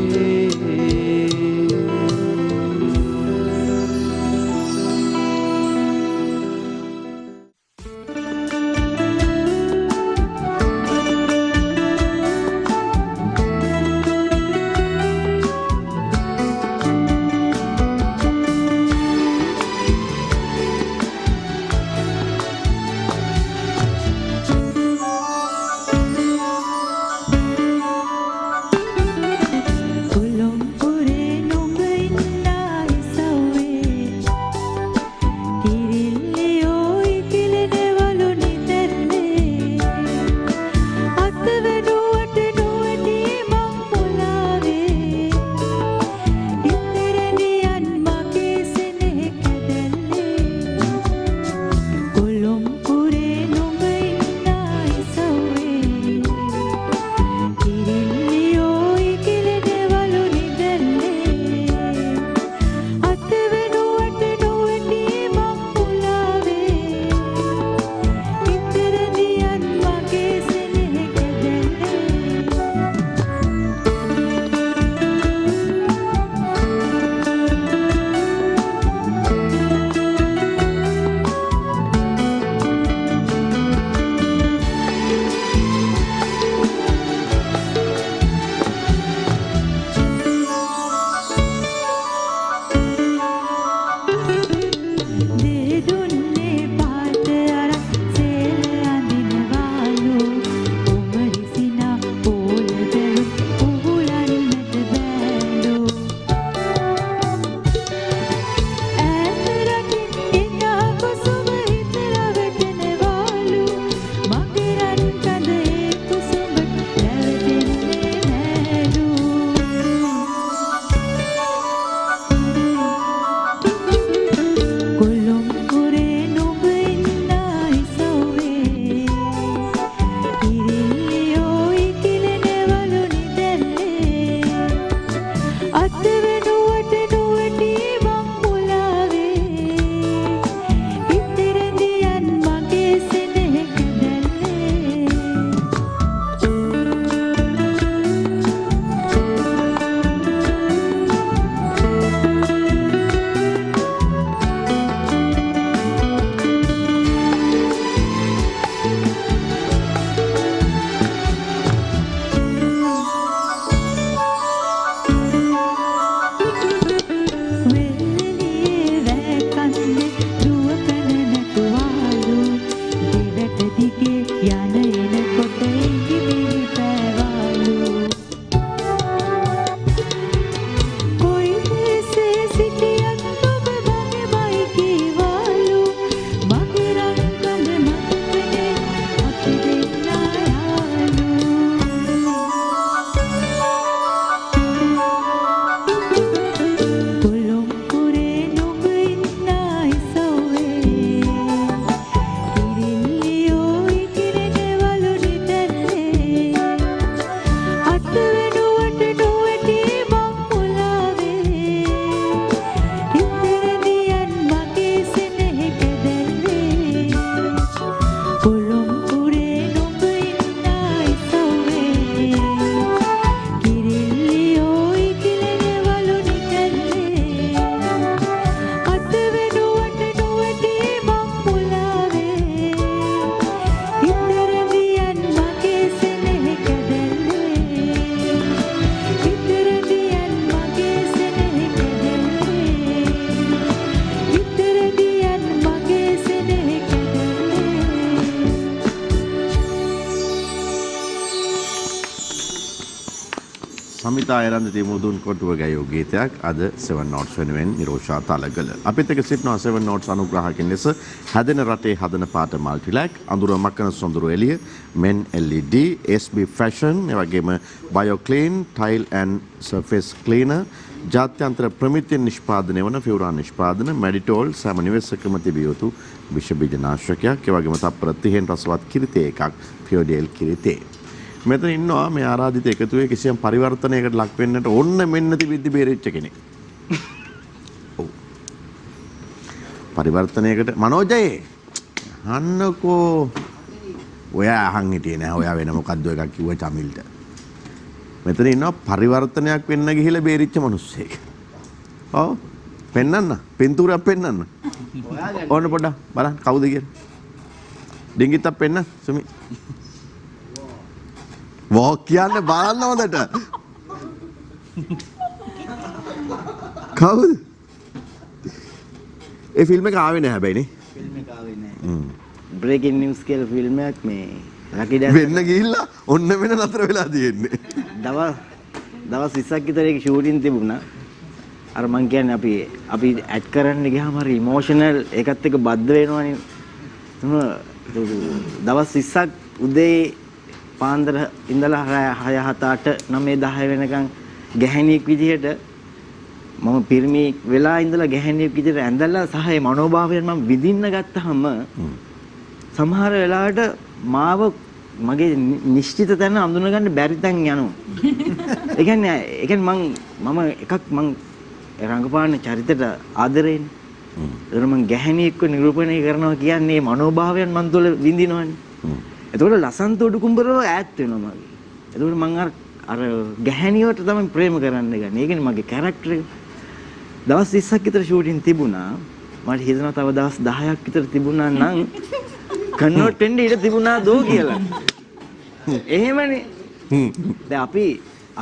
සමිතා ආරන්දති මුදුන් කොටුව ගැයූ ගීතයක් අද 7 notes වෙනුවෙන් නිරෝෂා තලගල. අපිත් එක්ක සිටිනවා 7 notes අනුග්‍රාහකින් ලෙස හැදෙන රටේ හදන පාට මල්ටිලැක් අඳුර මකන සොඳුරු එළිය men LED SB fashion එවැගේම BioClean tile and surface cleaner ජාත්‍යන්තර ප්‍රමිතියෙන් නිෂ්පාදනය වන ෆියුරා නිෂ්පාදන මෙඩිටෝල් සෑම නිවෙසකම තිබිය යුතු විෂ බීජනාශකයක් එවැගේම තප්පර 30න් රසවත් කිරිතේ එකක් ෆියෝඩෙල් කිරිතේ. මෙතන ඉන්නවා මේ ආරාධිත එකතුවේ කිසියම් පරිවර්තනයකට ලක් වෙන්නට ඕන්න මෙන්න තිබිද්දි බේරිච්ච කෙනෙක්. ඔව්. පරිවර්තනයකට මනෝජයේ අහන්නකෝ ඔයා අහන් හිටියේ නෑ ඔයා වෙන මොකද්ද එකක් කිව්ව චමිල්ට. මෙතන ඉන්නවා පරිවර්තනයක් වෙන්න ගිහිල්ලා බේරිච්ච මිනිස්සෙක්. ඔව්. පෙන්නන්න. පින්තූරයක් පෙන්නන්න. ඕන්න පොඩ්ඩක් බලන්න කවුද කියලා. ඩිංගිත්තක් පෙන්න සුමි. වෝක් කියන්නේ බලන්න හොඳට. කවුද? ඒ ෆිල්ම් එක ආවේ නැහැ හැබැයි නේ. ෆිල්ම් එක ආවේ නැහැ. බ්‍රේකින් නිවුස් කියලා ෆිල්ම් එකක් මේ ලකි ඩැන්ස් වෙන්න ගිහිල්ලා ඔන්න වෙන නතර වෙලා තියෙන්නේ. දවස් 20ක් විතර ඒක ෂූටින් තිබුණා. අර මං කියන්නේ අපි ඇඩ් කරන්න ගියාම හරි ඉමෝෂනල් ඒකත් එක්ක බද්ධ වෙනවනේ. දවස් 20ක් උදේ පාන්දර ඉඳලා 6 7 8 9 10 වෙනකන් ගැහණියෙක් විදිහට මම පිරිමි වෙලා ඉඳලා ගැහණියෙක් විදිහට ඇඳලා සහ ඒ මනෝභාවයෙන් මම විඳින්න ගත්තාම සමහර වෙලාවට මාව මගේ නිශ්චිත තැන අඳුනගන්න බැරි තැන් යනවා. ඒ කියන්නේ මම එකක් මං රංගපාන චරිතයට ආදරේනේ. ඒතර මං ගැහණියෙක්ව නිරූපණය කරනවා කියන්නේ මනෝභාවයන් මන් තුළ විඳිනවනේ. එතකොට ලසන්ත උඩුකුඹරව ඈත් වෙනවා මගේ. එතකොට මං අර ගැහණියට තමයි ප්‍රේම කරන්න ගන්නේ. ඒ කියන්නේ මගේ කැරක්ටර් එක. දවස් 20ක් විතර ෂූටින් තිබුණා. මට හිතෙනවා තව දවස් 10ක් විතර තිබුණා නම් කන්වර්ට් වෙන්න ඉඩ තිබුණා දෝ කියලා. එහෙමනේ. දැන්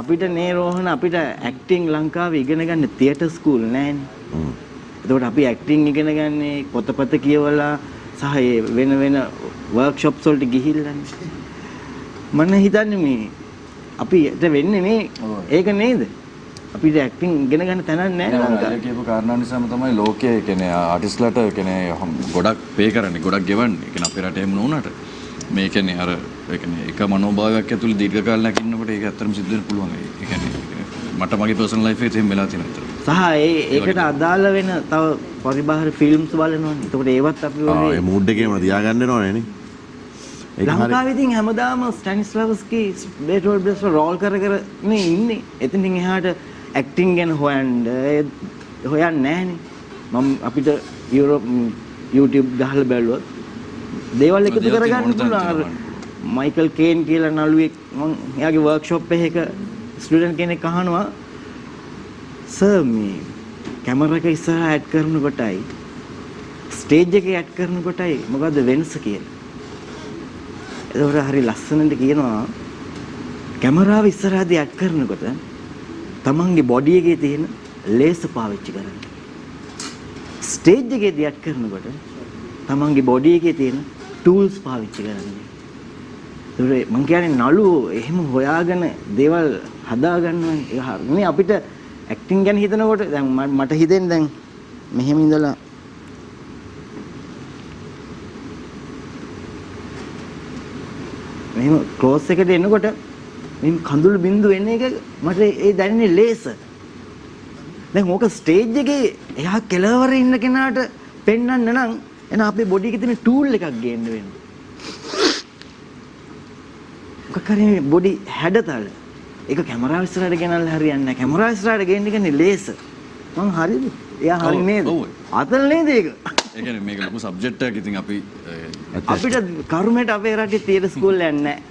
අපිට නේ රෝහණ අපිට ඇක්ටිං ලංකාවේ ඉගෙන ගන්න තියටර් ස්කූල් නැහැනේ. එතකොට අපි ඇක්ටිං ඉගෙන ගන්නේ පොතපත කියවලා සහ වෙන වර්ක්ෂොප්ස් වලට ගිහිල්ලානේ. මම හිතන්නේ මේ අපිට වෙන්නේ මේ ඒක නේද? අපිට ඇක්ටිං ඉගෙන ගන්න තැනක් නැහැ ලංකාවේ. කියපු කාරණා නිසාම තමයි ලෝකයේ කියන්නේ ආටිස්ට්ලාට කියන්නේ ගොඩක් පේ කරන්නේ ගොඩක් ගෙවන්නේ. ඒ කියන්නේ අපේ රටේ එහෙම නොවුනට මේ කියන්නේ අර ඒ කියන්නේ එක මනෝභාවයක් ඇතුළේ දීර්ඝ කාලයක් ඉන්නකොට ඒක ඇත්තටම සිද්ධ වෙන්න පුළුවන්. ඒ කියන්නේ මට මගේ පර්සනල් ලයිෆ් එකේ එහෙම වෙලා තියෙනවා. සහ ඒකට අදාළ වෙන තව පරිබාහිර ෆිල්ම්ස් බලනවනේ. ඒකට ඒවත් අපි ඔය ඒ මූඩ් එකේම තියාගන්න වෙනවනේ නේ. ලංකාවේ ඉතින් හැමදාම ස්ටැනිස්ලාවස්කි බේටෝල් බ්‍රෙස් රෝල් කර නේ ඉන්නේ. එතනින් එහාට ඇක්ටිං ගැන හොයන්නේ නැහනේ. මම අපිට YouTube ගහලා බැලුවොත් දේවල් එකතු කරගන්න පුළුවන්. මයිකල් කේන් කියලා නළුවෙක් මම එයාගේ වර්ක්ෂොප් එකක ස්ටුඩන්ට් කෙනෙක් අහනවා සර් මේ කැමරා එක ඉස්සරහ ඇඩ් කරනකොටයි ස්ටේජ් එකේ ඇඩ් කරනකොටයි මොකද්ද වෙනස කියලා. ඒකට හරි ලස්සනට කියනවා කැමරාව ඉස්සරහදී ඇඩ් කරනකොට තමන්ගේ බොඩි එකේ තියෙන ලේස පාවිච්චි කරන්න. ස්ටේජ් එකේදී ඇඩ් කරනකොට තමන්ගේ බොඩි එකේ තියෙන ටූල්ස් පාවිච්චි කරන්න. ඒක මං කියන්නේ නළුවෝ එහෙම හොයාගෙන දේවල් හදා ගන්නවනේ. ඒක හරිනේ අපිට ඇක්ටිං ගැන හිතනකොට දැන් මට හිතෙන්නේ දැන් මෙහෙම ඉඳලා මෙහෙම ක්ලෝස් එකට එනකොට මේ කඳුළු බින්දු එන එක මට ඒ දැනෙන්නේ ලේස. දැන් ඕක ස්ටේජ් එකේ එහා කෙළවර ඉන්න කෙනාට පෙන්වන්න නම් එන අපේ බොඩි එකේ තියෙන ටූල් එකක් ගේන්න වෙනවා. මොකක්කරේ බොඩි හැඩතල. ඒක කැමරාව ඉස්සරහට ගෙනල්ලා හරියන්නේ නැහැ. කැමරාව ඉස්සරහට ගේන්න කියන්නේ ලේස. මං හරිද? එයා හරි නේද? අතන නේද ඒක? ඒ කියන්නේ මේක ලොකු සබ්ජෙක්ට් එකක්. ඉතින් අපිට කරුමෙට අපේ රටේ තියටර් ස්කූල් එකක් නැහැ.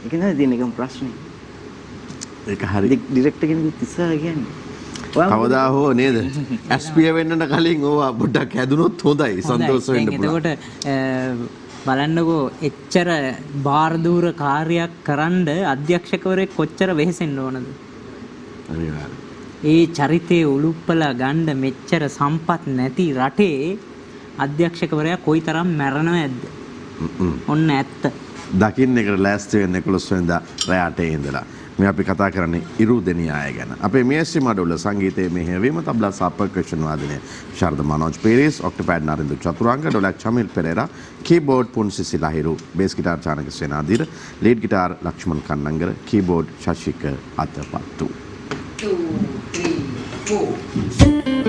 ඒක නේද තියෙන එකම ප්‍රශ්නේ. ඒක හරි. ඩිරෙක්ටර් කෙනෙකුත් ඉස්සරහ කියන්නේ. කවදා හෝ නේද? ඇස්පිය වෙන්නට කලින් ඕවා පොඩ්ඩක් හැදුනොත් හොඳයි. සන්තෝෂ වෙන්න පුළුවන්. එතකොට බලන්නකෝ එච්චර බාරදූර කාර්යයක් කරන්න අධ්‍යක්ෂකවරයෙක් කොච්චර වෙහෙසෙන්න ඕනද? ඒ චරිතයේ උලුප්පලා ගන්න මෙච්චර සම්පත් නැති රටේ අධ්‍යක්ෂකවරයා කොයිතරම් මැරෙනවද? ඔන්න ඇත්ත. දකින්න එකට ලෑස්ති වෙන්න 11 වෙනිදා රෑ 8 ඉඳලා. මේ අපි කතා කරන්නේ ඉරු දෙනිය අය ගැන. අපේ මේස්ටි මඩුල්ල සංගීතයේ මෙහෙයවීම තබ්ලා සහ පර්කෂන් වාදනය Sharada Manoj Peiris, octopad Narindu Chathuranga, dholak Chamil Perera, keyboard Punsisi Lahiru, bass guitar Chanaka Senadheera, lead guitar Lakshman Kannangara, keyboard Shashika Athapaththu. 2 3 4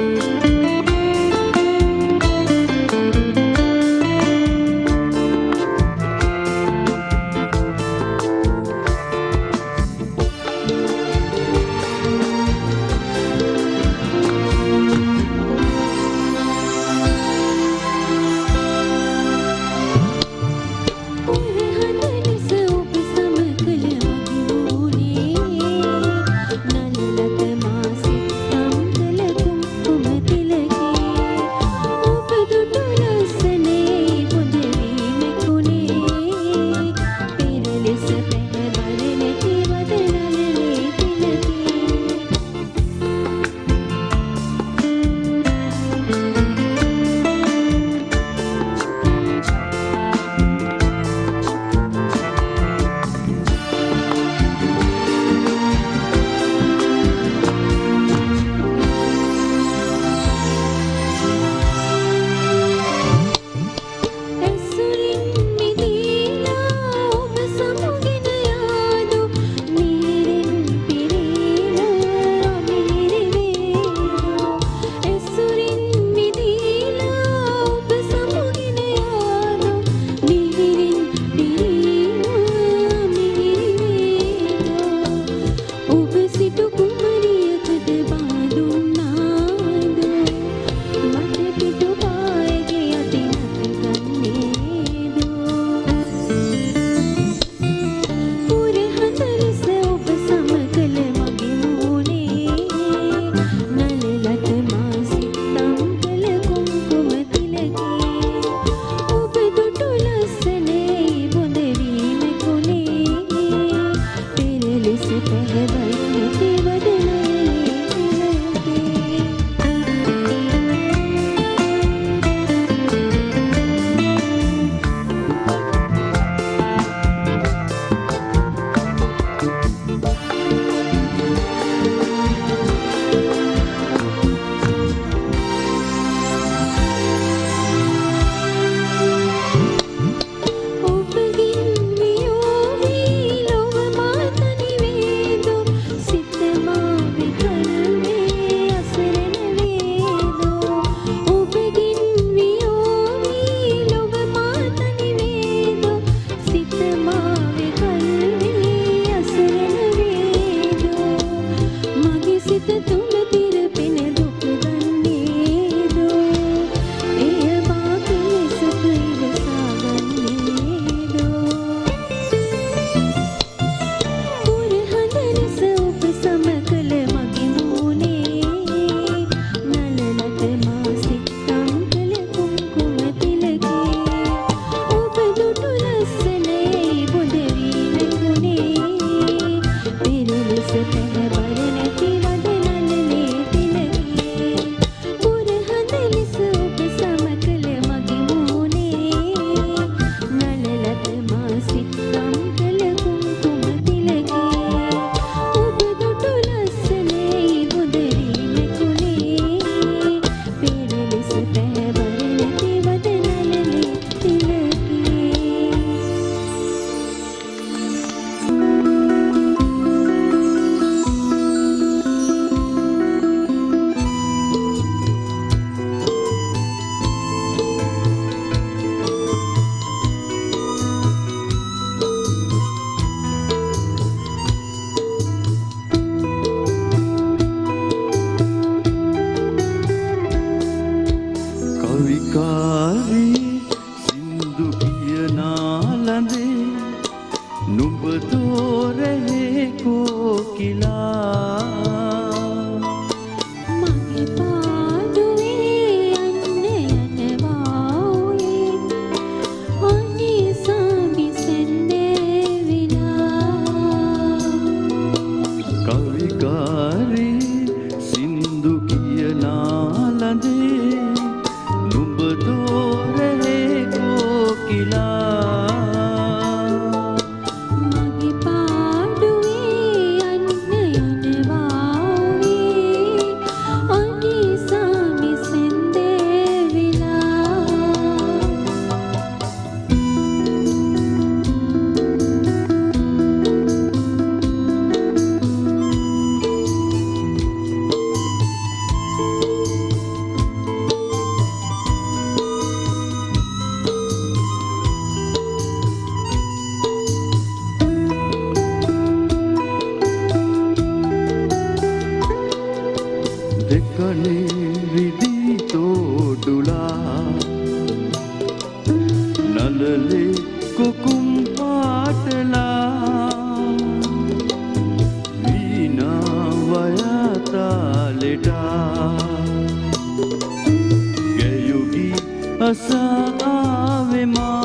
අසා ආවේ මා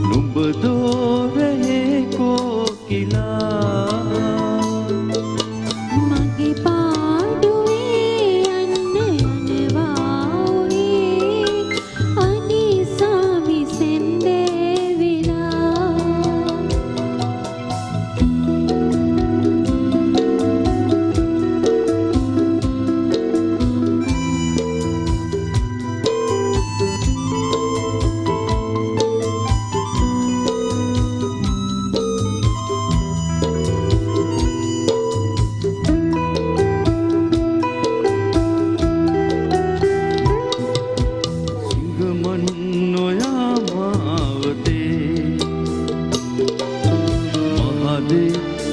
නුඹ දෝරේ කෝකිලා මගේ පාඩුවේ යන්න යනවා ඔයේ අනිසා විසෙන්දේ විලා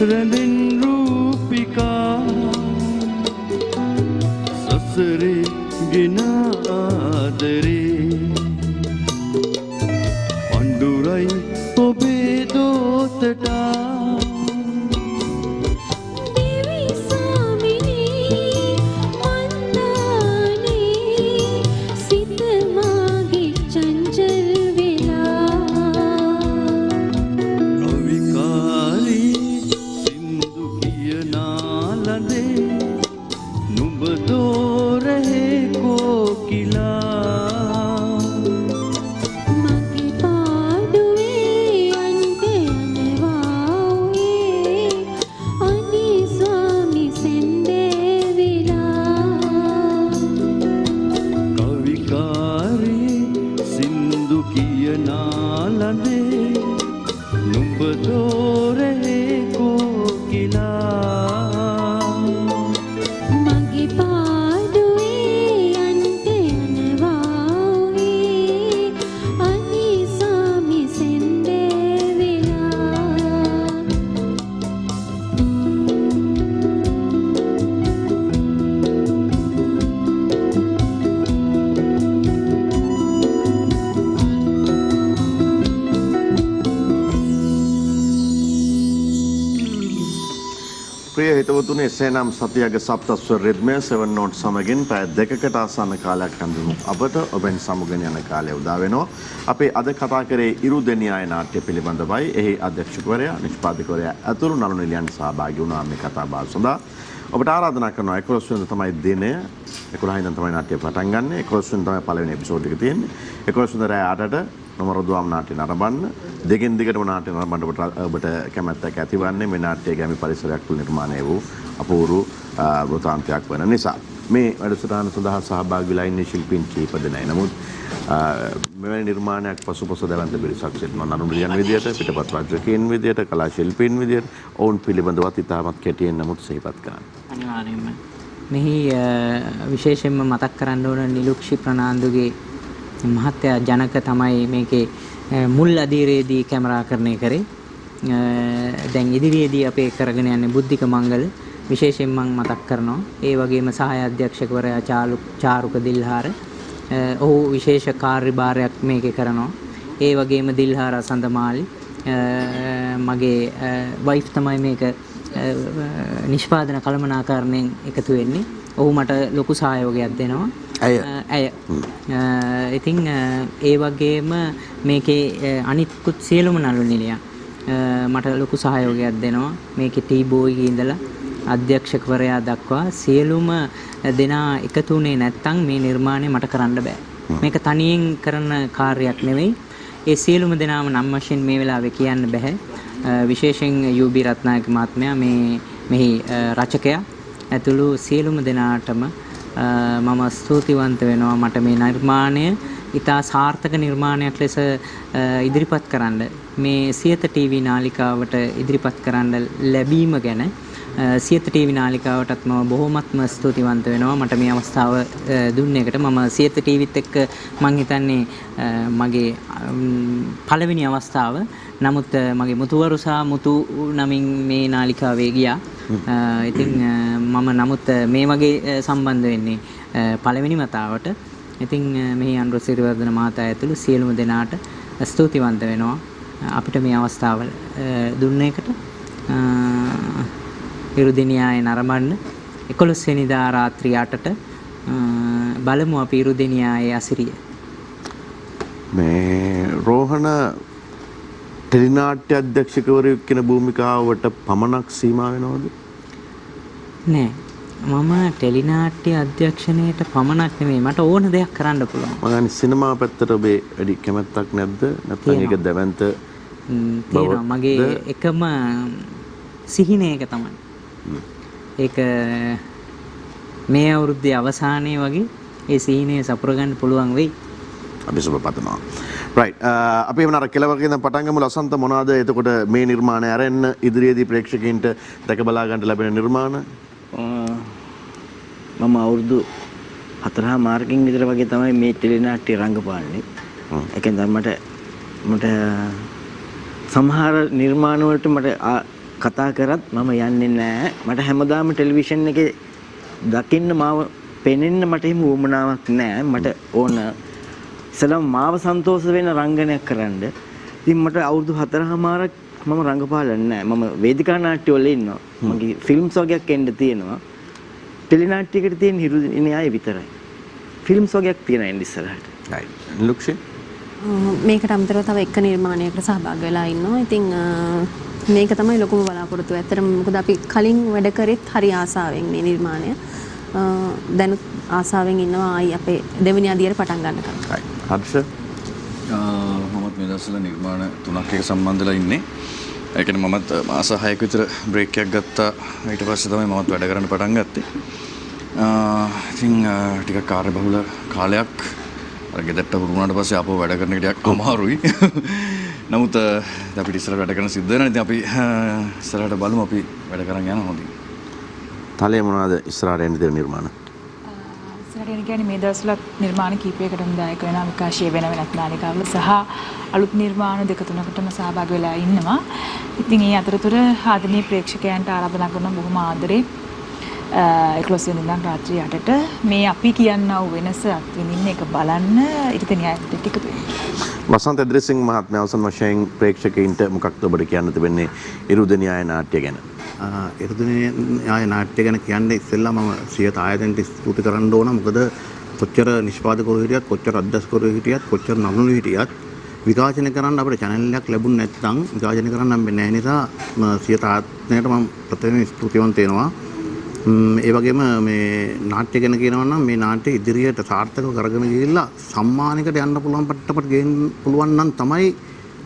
රැඳෙන් රූපිකා සසරේ ගෙන ආදරේ පණ්ඩුරයි ඔබේ දෝතටා ප්‍රිය හිතවතුනි එසේනම් සතියගේ සප්තස්වර රිද්මය 7 නෝට් සමගින් පැය දෙකකට ආසන්න කාලයක් හඳුනු අපට ඔබෙන් සමුගෙන යන කාලය උදා වෙනවා. අපි අද කතා කරේ ඉරුදෙනියාය නාට්‍ය පිළිබඳවයි. එහි අධ්‍යක්ෂකවරයා නිෂ්පාදකවරයා ඇතුළු නළු නිලියන් සහභාගී වුණා මේ කතා බහ සඳහා. ඔබට ආරාධනා කරනවා 11 වෙනිදා තමයි දිනය. 11 වෙනිදා තමයි නාට්‍ය පටන් ගන්න. 11 වෙනිදා තමයි පළවෙනි එපිසෝඩ් එක තියෙන්නේ. 11 වෙනිදා රාත්‍රී 8ට නොමරදුවම් නාට්‍ය නරඹන්න. දෙකින් දිගටම නාට්‍ය නරඹන්න ඔබට කැමැත්තක් ඇතිවන්නේ මේ නාට්‍ය ගැමි පරිසරයක් තුළ නිර්මාණය වූ අපූර්ව වෘතාන්තයක් වන නිසා. මේ වැඩසටහන සඳහා සහභාගී වෙලා ඉන්නේ ශිල්පීන් කීප දෙනෙක්. නමුත් මෙවැනි නිර්මාණයක් පසුපස දැවන්ත පිරිසක් සිටිනවා. නරුලියන් විදියට, පිටපත් රචකයන් විදියට, කලා ශිල්පීන් විදියට ඔවුන් පිළිබඳවත් ඉතාමත් කෙටියෙන් නමුත් සිහිපත් කරන්න. අනිවාර්යයෙන්ම. මෙහි විශේෂයෙන්ම මතක් කරන්න ඕන නිලුක්ෂි ප්‍රනාන්දුගේ මහත්ය ජනක තමයි මේකේ මුල් අධීරයේදී කැමරාකරණය කරේ. දැන් ඉදිරියේදී අපේ කරගෙන යන්නේ බුද්ධික මංගල විශේෂයෙන් මම මතක් කරනවා. ඒ වගේම සහාය අධ්‍යක්ෂකවරයා චාරුක දිල්හාර. ඔහු විශේෂ කාර්යභාරයක් මේකේ කරනවා. ඒ වගේම දිල්හාර සඳමාලි මගේ වයිෆ් තමයි මේක නිෂ්පාදන කළමනාකරණයෙන් එකතු වෙන්නේ. ඔහු මට ලොකු සහයෝගයක් දෙනවා. ඇය ඉතින් ඒ වගේම මේකේ අනිත්කුත් සියලුම නළු නිලියන් මට ලොකු සහයෝගයක් දෙනවා. මේකේ ටී-බෝයි ඉඳලා අධ්‍යක්ෂකවරයා දක්වා සියලුම දෙනා එකතුනේ නැත්තම් මේ නිර්මාණය මට කරන්න බෑ. මේක තනියෙන් කරන කාර්යයක් නෙවෙයි. ඒ සියලුම දෙනාම නම් වශයෙන් මේ වෙලාවේ කියන්න බෑ. විශේෂයෙන් යූබී රත්නායක මහත්මයා මෙහි රචකයා ඇතුළු සියලුම දෙනාටම මම ස්තුතිවන්ත වෙනවා මට මේ නිර්මාණය ඉතා සාර්ථක නිර්මාණයක් ලෙස ඉදිරිපත් කරන්න මේ සියත ටීවී නාලිකාවට ඉදිරිපත් කරන්න ලැබීම ගැන සියත ටීවී නාලිකාවටත් මම බොහොමත්ම ස්තුතිවන්ත වෙනවා මට මේ අවස්ථාව දුන්න එකට. මම සියත ටීවීත් එක්ක මම හිතන්නේ මගේ පළවෙනි අවස්ථාව. නමුත් මගේ මුතුවරු සහ මුතු නමින් මේ නාලිකාවේ ගියා. ඉතින් මම නමුත් මේ වගේ සම්බන්ධ වෙන්නේ පළවෙනි වතාවට. ඉතින් මෙහි අනුර සිරිවර්ධන මහතා ඇතුළු සියලුම දෙනාට ස්තුතිවන්ත වෙනවා අපිට මේ අවස්ථාව දුන්න එකට. ඉරුදිනියායේ නරඹන්න 11 වෙනිදා රාත්‍රී 8ට බලමු අපි ඉරුදිනියායේ අසිරිය. මේ රෝහණ ටෙලිනාට්‍ය අධ්‍යක්ෂකවරයෙක් කියන භූමිකාවට පමණක් සීමා වෙනවද? නෑ. මම ටෙලිනාට්‍ය අධ්‍යක්ෂණයට පමණක් නෙමෙයි මට ඕන දෙයක් කරන්න පුළුවන්. මම ගන්නේ සිනමා පැත්තට ඔබේ වැඩි කැමැත්තක් නැද්ද? නැත්නම් ඒක දැවැන්ත තියෙනවා. මගේ එකම සිහිනය ඒක තමයි. ඒක මේ අවුරුද්දේ අවසානයේ වගේ ඒ සිහිනය සපුරගන්න පුළුවන් වෙයි. අපි සුබ පතනවා. රයිට්. අපි එහෙනම් අර කෙලවරකින් දැන් පටන් ගමු. ලසන්ත මොනවාද එතකොට මේ නිර්මාණය අරෙන්න ඉදිරියේදී ප්‍රේක්ෂකයින්ට දැක බලා ගන්න ලැබෙන නිර්මාණ? මම අවුරුදු 4 මාර්කින් විතර වගේ තමයි මේ ටෙලිනාට්‍ය රංගපාන්නේ. ඒකෙන් දැන් මට සමහර නිර්මාණ වලට මට කතා කරත් මම යන්නේ නැහැ. මට හැමදාම ටෙලිවිෂන් එකේ දකින්න මාව පෙනෙන්න මට එහෙම උවමනාවක් නැහැ. මට ඕන ඉතලම මාව සන්තෝෂ වෙන රංගනයක් කරන්න. ඉතින් මට අවුරුදු 4මාරක් මම රංගපාලන්නේ නැහැ. මම වේදිකා නාට්‍ය වල ඉන්නවා. මගේ ෆිල්ම්ස් වගේක් එන්න තියෙනවා. ටෙලිනාට්‍යයකට තියෙන හිරුදිනියාය විතරයි. ෆිල්ම්ස් වගේක් තියෙනවා එන්න ඉස්සරහට. right. ලුක්ෂි මේකට අමතරව තව එක නිර්මාණයකට සහභාගී වෙලා ඉන්නවා. ඉතින් මේක තමයි ලොකුම බලාපොරොත්තුව. ඇත්තටම මොකද අපි කලින් වැඩ කරෙත් හරි ආසාවෙන් මේ නිර්මාණය. දැන් ආසාවෙන් ඉන්නවා ආයි අපේ දෙවෙනි අදියර පටන් ගන්නකම්. right. හර්ෂ මමත් මේ දවස්වල නිර්මාණ 3ක් එක සම්බන්ධලා ඉන්නේ. ඒ කියන්නේ මමත් මාස 6ක විතර බ්‍රේක් එකක් ගත්තා. ඊට පස්සේ තමයි මමත් වැඩ කරන්න පටන් ගත්තේ. ඉතින් ටිකක් කාර්යබහුල කාලයක් අර ගෙදරට හුරු වුණාට පස්සේ ආපහු වැඩ කරන එක ටිකක් අමාරුයි. නමුත් අපිට ඉස්සරහට වැඩ කරන්න සිද්ධ වෙනවා. ඉතින් අපි ඉස්සරහට බලමු අපි වැඩ කරන් යනවා හොඳින්. තලයේ මොනවද ඉස්සරහට එන්න තියෙන නිර්මාණ? ඉස්සරහට කියන්නේ මේ දවස්වල නිර්මාණ කීපයකටම දායක වෙනවා. විකාශය වෙන වෙනත් නාලිකාවල සහ අලුත් නිර්මාණ 2-3කටම සහභාගී වෙලා ඉන්නවා. ඉතින් ඒ අතරතුර ආදරණීය ප්‍රේක්ෂකයන්ට ආරාධනා කරන බොහොම ආදරේ 11 වෙනිදා රාත්‍රී 8ට මේ අපි කියනා වූ වෙනස අත්විඳින්න එක බලන්න ඉරිදෙනියාට ටික වෙන්න. වසන්ත එද්රිසිංහ මහත්මයා අවසන් වශයෙන් ප්‍රේක්ෂකයින්ට මොකක්ද ඔබට කියන්න තිබෙන්නේ ඉරුදෙනියාය නාට්‍ය ගැන? ඉරුදෙනියාය නාට්‍ය ගැන කියන්නේ ඉස්සෙල්ලා මම සියත ආයතනට ස්තුති කරන්න ඕන. මොකද කොච්චර නිෂ්පාදකවරු හිටියත් කොච්චර අධ්‍යක්ෂකවරු හිටියත් කොච්චර නළුණු හිටියත් විකාශනය කරන්න අපිට channel එකක් ලැබුණ නැත්නම් විකාශනය කරන්න හම්බෙන්නේ නැහැ. නිසා සියත ආයතනයට මම ප්‍රථමයෙන් ස්තුතිවන්ත වෙනවා. ඒ වගේම මේ නාට්‍ය ගැන කියනවා නම් මේ නාට්‍ය ඉදිරියට සාර්ථකව කරගෙන ගිහිල්ලා සම්මානයකට යන්න පුළුවන් පට්ටපට ගේන්න පුළුවන් නම් තමයි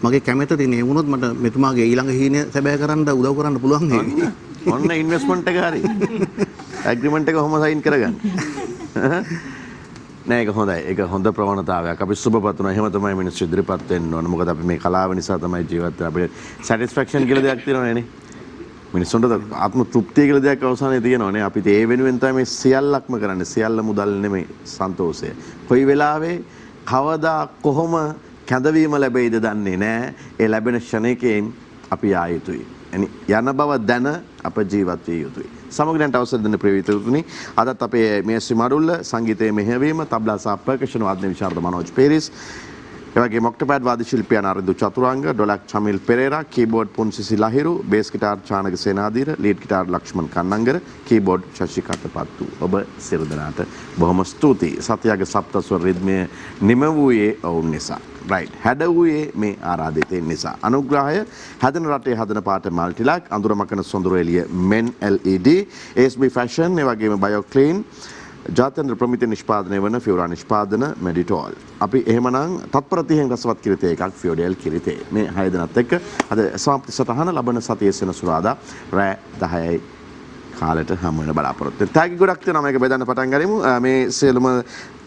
මගේ කැමැත්ත තියෙන්නේ. ඒ වුණොත් මට මෙතුමාගේ ඊළඟ හීනය සැබෑ කරන්න උදව් කරන්න පුළුවන් නේද? ඔන්න ඉන්වෙස්ට්මන්ට් එක හරි. ඇග්‍රීමන්ට් එක කොහොම සයින් කරගන්න. නෑ ඒක හොඳයි. ඒක හොඳ ප්‍රවණතාවයක්. අපි සුබපතුනා. එහෙම තමයි මිනිස්සු ඉදිරිපත් වෙන්න ඕන. මොකද අපි මේ කලාව නිසා තමයි ජීවත් වෙන්නේ. අපිට සැටිස්ෆැක්ෂන් කියලා දෙයක් තියෙනවනේ නේ. මිනිස්සුන්ට ආත්ම තෘප්තිය කියලා දෙයක් අවසානයේ තියෙනවනේ. අපිට ඒ වෙනුවෙන් තමයි මේ සියල්ලක්ම කරන්නේ. සියල්ල මුදල් නෙමෙයි සන්තෝෂය. කොයි වෙලාවෙ කවදා කොහොම කැඳවීම ලැබෙයිද දන්නේ නැහැ. ඒ ලැබෙන ක්ෂණයකින් අපි ආ යුතුයි. යන බව දැන අප ජීවත් විය යුතුයි. සමගින්ට අවසර දෙන ප්‍රිය විතරතුනි අදත් අපේ මේ සිමඩුල්ල සංගීතයේ මෙහෙයවීම තබ්ලා සහ පර්කෂන් වාදන විශාරද මනෝජ් පෙරිස් එවැගේ මොක්ටපෑඩ් වාද්‍ය ශිල්පියා Narindu Chathuranga dholak Chamil Perera keyboard Punsisi Lahiru bass guitar Chanaka Senadheera lead guitar Lakshman Kannangara keyboard Shashikantha පත්තු ඔබ සියලු දෙනාට බොහොම ස්තුතියි. සත්‍යයේ සප්තස්වර රිද්මය නිම වූයේ ඔවුන් නිසා. රයිට් හැඩ වූයේ මේ ආරාධිතයින් නිසා. අනුග්‍රහය හැදෙන රටේ හදන පාට මල්ටිලක් අඳුර මකන සොඳුර එළිය men LED SB fashion ඒ වගේම BioClean ජාත්‍යන්තර ප්‍රමිති නිෂ්පාදනය වන ෆියෝරා නිෂ්පාදන මෙඩිටෝල්. අපි එහෙමනම් තත්පර 30න් රසවත් කිරිතේ එකක් ෆියෝඩෙල් කිරිතේ. මේ 6 දෙනාත් එක්ක අද සමාප්ති සටහන ලබන සතියේ සෙනසුරාදා රෑ 10යි කාලෙට හමු වෙන බලාපොරොත්තු. තෑගි ගොඩක් තියෙනවා මේක බෙදන්න පටන් ගනිමු. මේ සියලුම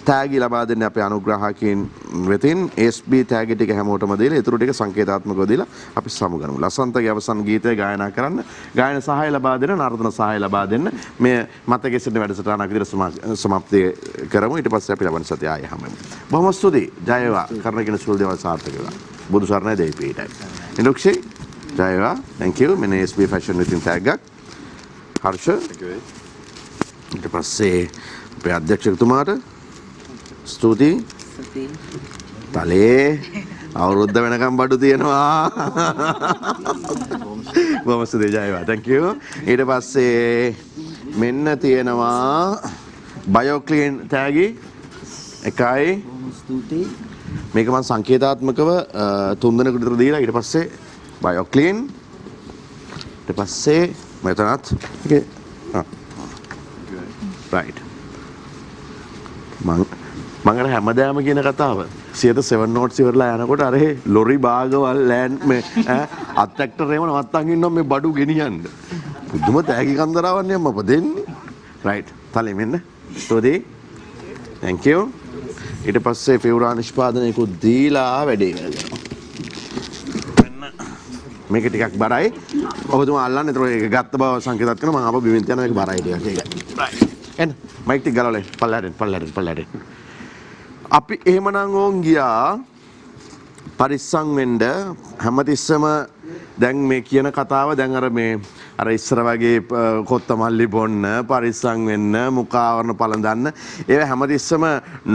තෑගි ලබා දෙන්නේ අපේ අනුග්‍රහකයන් වෙතින් SB තෑගි ටික හැමෝටම දීලා ඊටු ටික සංකේතාත්මකව දීලා අපි සමුගනමු. ලසන්තගේ අවසන් ගීතය ගායනා කරන්න ගායන සහාය ලබා දෙන නර්තන සහාය ලබා දෙන්න මේ මතකයේ සිටින වැඩසටහනක් විදිහට සමාප්ති කරමු. ඊට පස්සේ අපි ලබන සතිය ආයෙ හමු වෙමු. බොහොම ස්තුතියි. ජය වේවා. කරනගෙන සුළු දේවල් සාර්ථක වේවා. බුදු සරණයි දෙවිපීඨයි. ඉනුක්ෂි ජය වේවා. thank you. මෙන්න SB fashion within tag එකක් හර්ෂ ඊට පස්සේ අපේ අධ්‍යක්ෂකතුමාට ස්තුතියි. තලේ අවුරුද්ද වෙනකම් බඩු තියෙනවා. බොහොම ස්තුතියි ජයවා. thank you. ඊට පස්සේ මෙන්න තියෙනවා බයෝක්ලීන් තෑගි එකයි. ස්තුතියි. මේක මම සංකේතාත්මකව 3 දෙනෙකුට විතර දීලා ඊට පස්සේ බයෝක්ලීන් ඊට පස්සේ මෙතනත් right මම අර හැමදාම කියන කතාව 7 notes ඉවරලා යනකොට අර ලොරි භාගවල් ලෑන්ඩ් මේ අත්ඇක්ටර් එහෙම නවත්තන් ඉන්නවා මේ බඩු ගෙනියන්න. පුදුම තෑගි කන්දරාවක් නේ මම දෙන්නේ. right තලෙ මෙන්න ස්තුතියි. thank you. ඊට පස්සේ ෆෙවුරා නිෂ්පාදනයකුත් දීලා වැඩේ කරනවා. මේක ටිකක් බරයි. ඔබතුමා අල්ලන්න. ඒතර ඒක ගත්ත බව සංකේතත් කරනවා. මම ආපහු බිමින් යනවා. මේක බරයි ටිකක්. ඒක. right. එන්න මයික් ටික ගලවලා පල්ලහැරෙන්. අපි එහෙමනම් ඕන් ගියා පරිස්සම් වෙන්න හැමතිස්සම දැන් මේ කියන කතාව දැන් අර ඉස්සර වගේ කොත්තමල්ලි බොන්න පරිස්සම් වෙන්න මුඛාවරණ පළඳන්න ඒවා හැමතිස්සම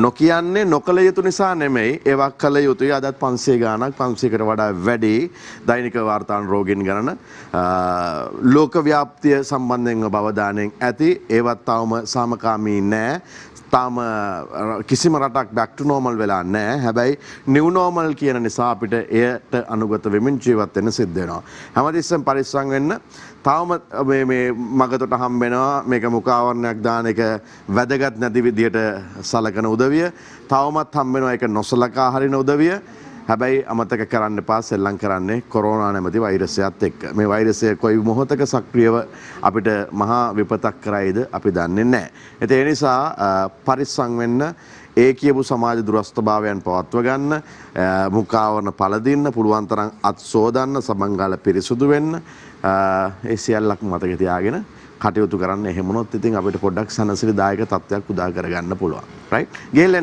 නොකියන්නේ නොකල යුතු නිසා නෙමෙයි ඒවා කළ යුතුයි. අදත් 500 ගාණක් 500කට වඩා වැඩි දෛනික වාර්තාන රෝගීන් ගණන ලෝක ව්‍යාප්තිය සම්බන්ධයෙන් බවදානෙන් ඇති. ඒවත් තවම සාමකාමී නෑ. තාම කිසිම රටක් back to normal වෙලා නැහැ. හැබැයි new normal කියන නිසා අපිට එයට අනුගත වෙමින් ජීවත් වෙන්න සිද්ධ වෙනවා. හැමතිස්සෙම පරිස්සම් වෙන්න. තාම මේ මගතොට හම්බ වෙනවා මේක මුඛාවරණයක් දාන එක වැදගත් නැති විදියට සලකන උදවිය. තවමත් හම්බ වෙනවා ඒක නොසලකා හරින උදවිය. හැබැයි අමතක කරන්න එපා සෙල්ලම් කරන්නේ කොරෝනා නැමැති වෛරසයත් එක්ක. මේ වෛරසය කොයි මොහොතක සක්‍රියව අපිට මහා විපතක් කරයිද අපි දන්නේ නැහැ. ඒ නිසා පරිස්සම් වෙන්න ඒ කියපු සමාජ දුරස්ථභාවයන් පවත්ව ගන්න, මුඛාවරණ පළදින්න, පුළුවන් තරම් අත් සෝදන්න, සමංගල පිරිසුදු වෙන්න. ඒ සියල්ලක් මතක තියාගෙන කටයුතු කරන්න. එහෙම වුණොත් ඉතින් අපිට පොඩ්ඩක් සනසිරිදායක තත්ත්වයක් උදා කරගන්න පුළුවන්. right? ගිහින්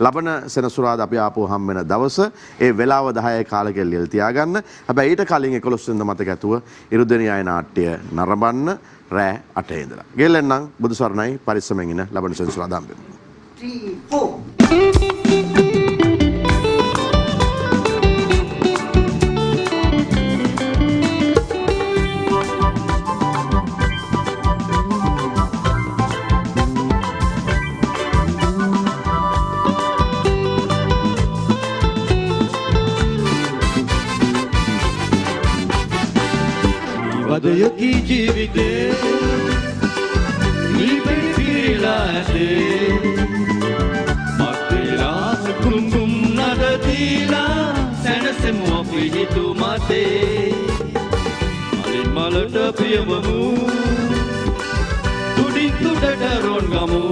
ලබන සෙනසුරාදා අපි ආපහු හම් වෙන දවස ඒ වෙලාව 10යි කාලකෙල්ලියල් තියාගන්න. හැබැයි ඊට කලින් 11 වෙනිදා මතක ඇතුව ඉරුදෙනියාය නාට්‍ය නරඹන්න රෑ 8 ඉඳලා. ගිහින් බුදු සරණයි පරිස්සමෙන් ඉන්න ලබන සෙනසුරාදා හම්බෙමු. 3 4 වදයකි ජීවිතේ නිපෙන පිරලා ඇතේ මත්වේලා කුම්කුම් නද දීලා සැනසෙමු අපි හිතු මතේ මලින් මලට පියවමු තුඩින් තුඩට රොන් ගමු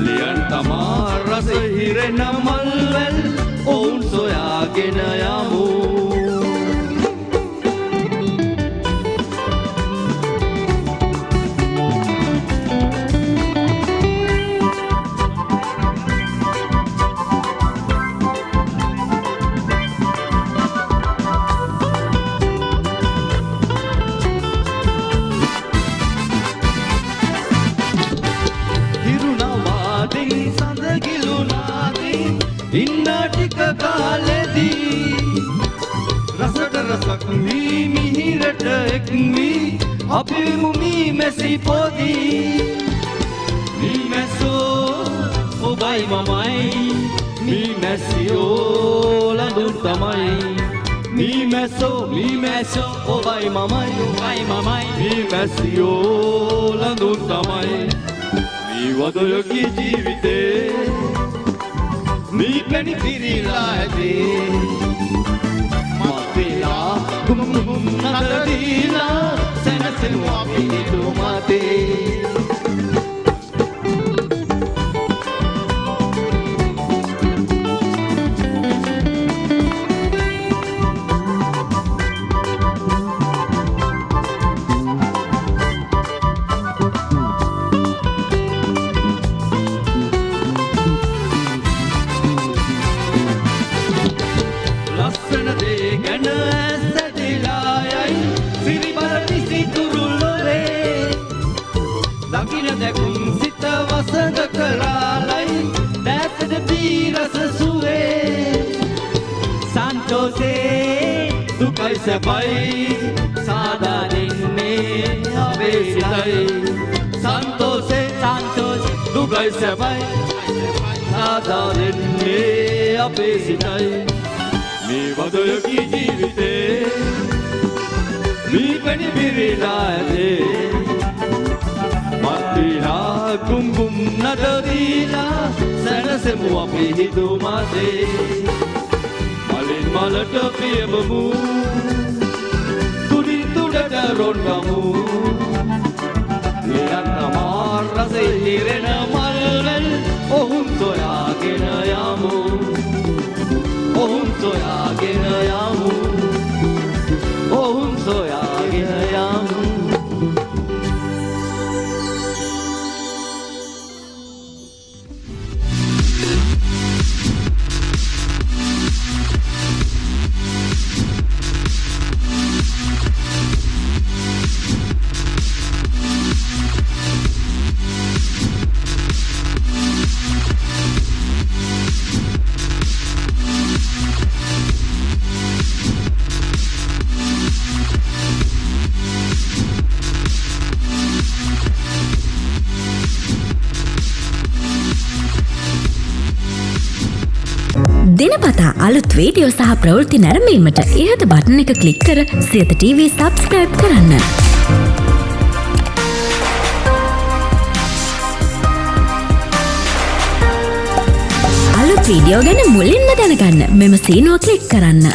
ලියන් තමා රස හිරෙන මල්වැල් ඔවුන් සොයාගෙන යමු අපි මුමි මෙසි පොදි මී මැසෝ ඔබයි මමයි මී මැසියෝ ලඳුන් තමයි මී මැසෝ ඔබයි මමයි මී මැසියෝ ලඳුන් තමයි මී වදයකි ජීවිතේ මී පැණි පිරීලා ඇතේ මත්වේලා කුම් නතර දීලා සැනසෙනු අපි හිතු මතේ ලස්සන දේ ගැන ඇසදිලා යයි සිරිබර පිසිතුරු ලොරේ සන්තෝසේ දුකයි සැපයි සාදා දෙන්නේ අපේ සිතයි සන්තෝසේ දුකයි සැපයි සාදා දෙන්නේ අපේ සිතයි මේ වදයකී ජීවිතේ වීපනි බිරිලා ඇතේ මත්තිනා කුම්කුම් නටදීලා සැනසෙමු අපි හිතුමතේ මලින් මලට පියවමු තුඩින් තුඩට රොන්ගමු ලියන්න මාර රසේ හිරෙන මල්වැල් ඔහුන් සොයාගෙන යමු ඔහුන් සොයාගෙන යමු ඔහුන් සොයාගෙන යමු දිනපතා අලුත් වීඩියෝ සහ ප්‍රවෘත්ති නැරඹීමට ඉහත බටන් එක ක්ලික් කර සියත TV සබස්ක්‍රයිබ් කරන්න. අලුත් වීඩියෝ ගැන මුලින්ම දැනගන්න මෙම සීනුව ක්ලික් කරන්න.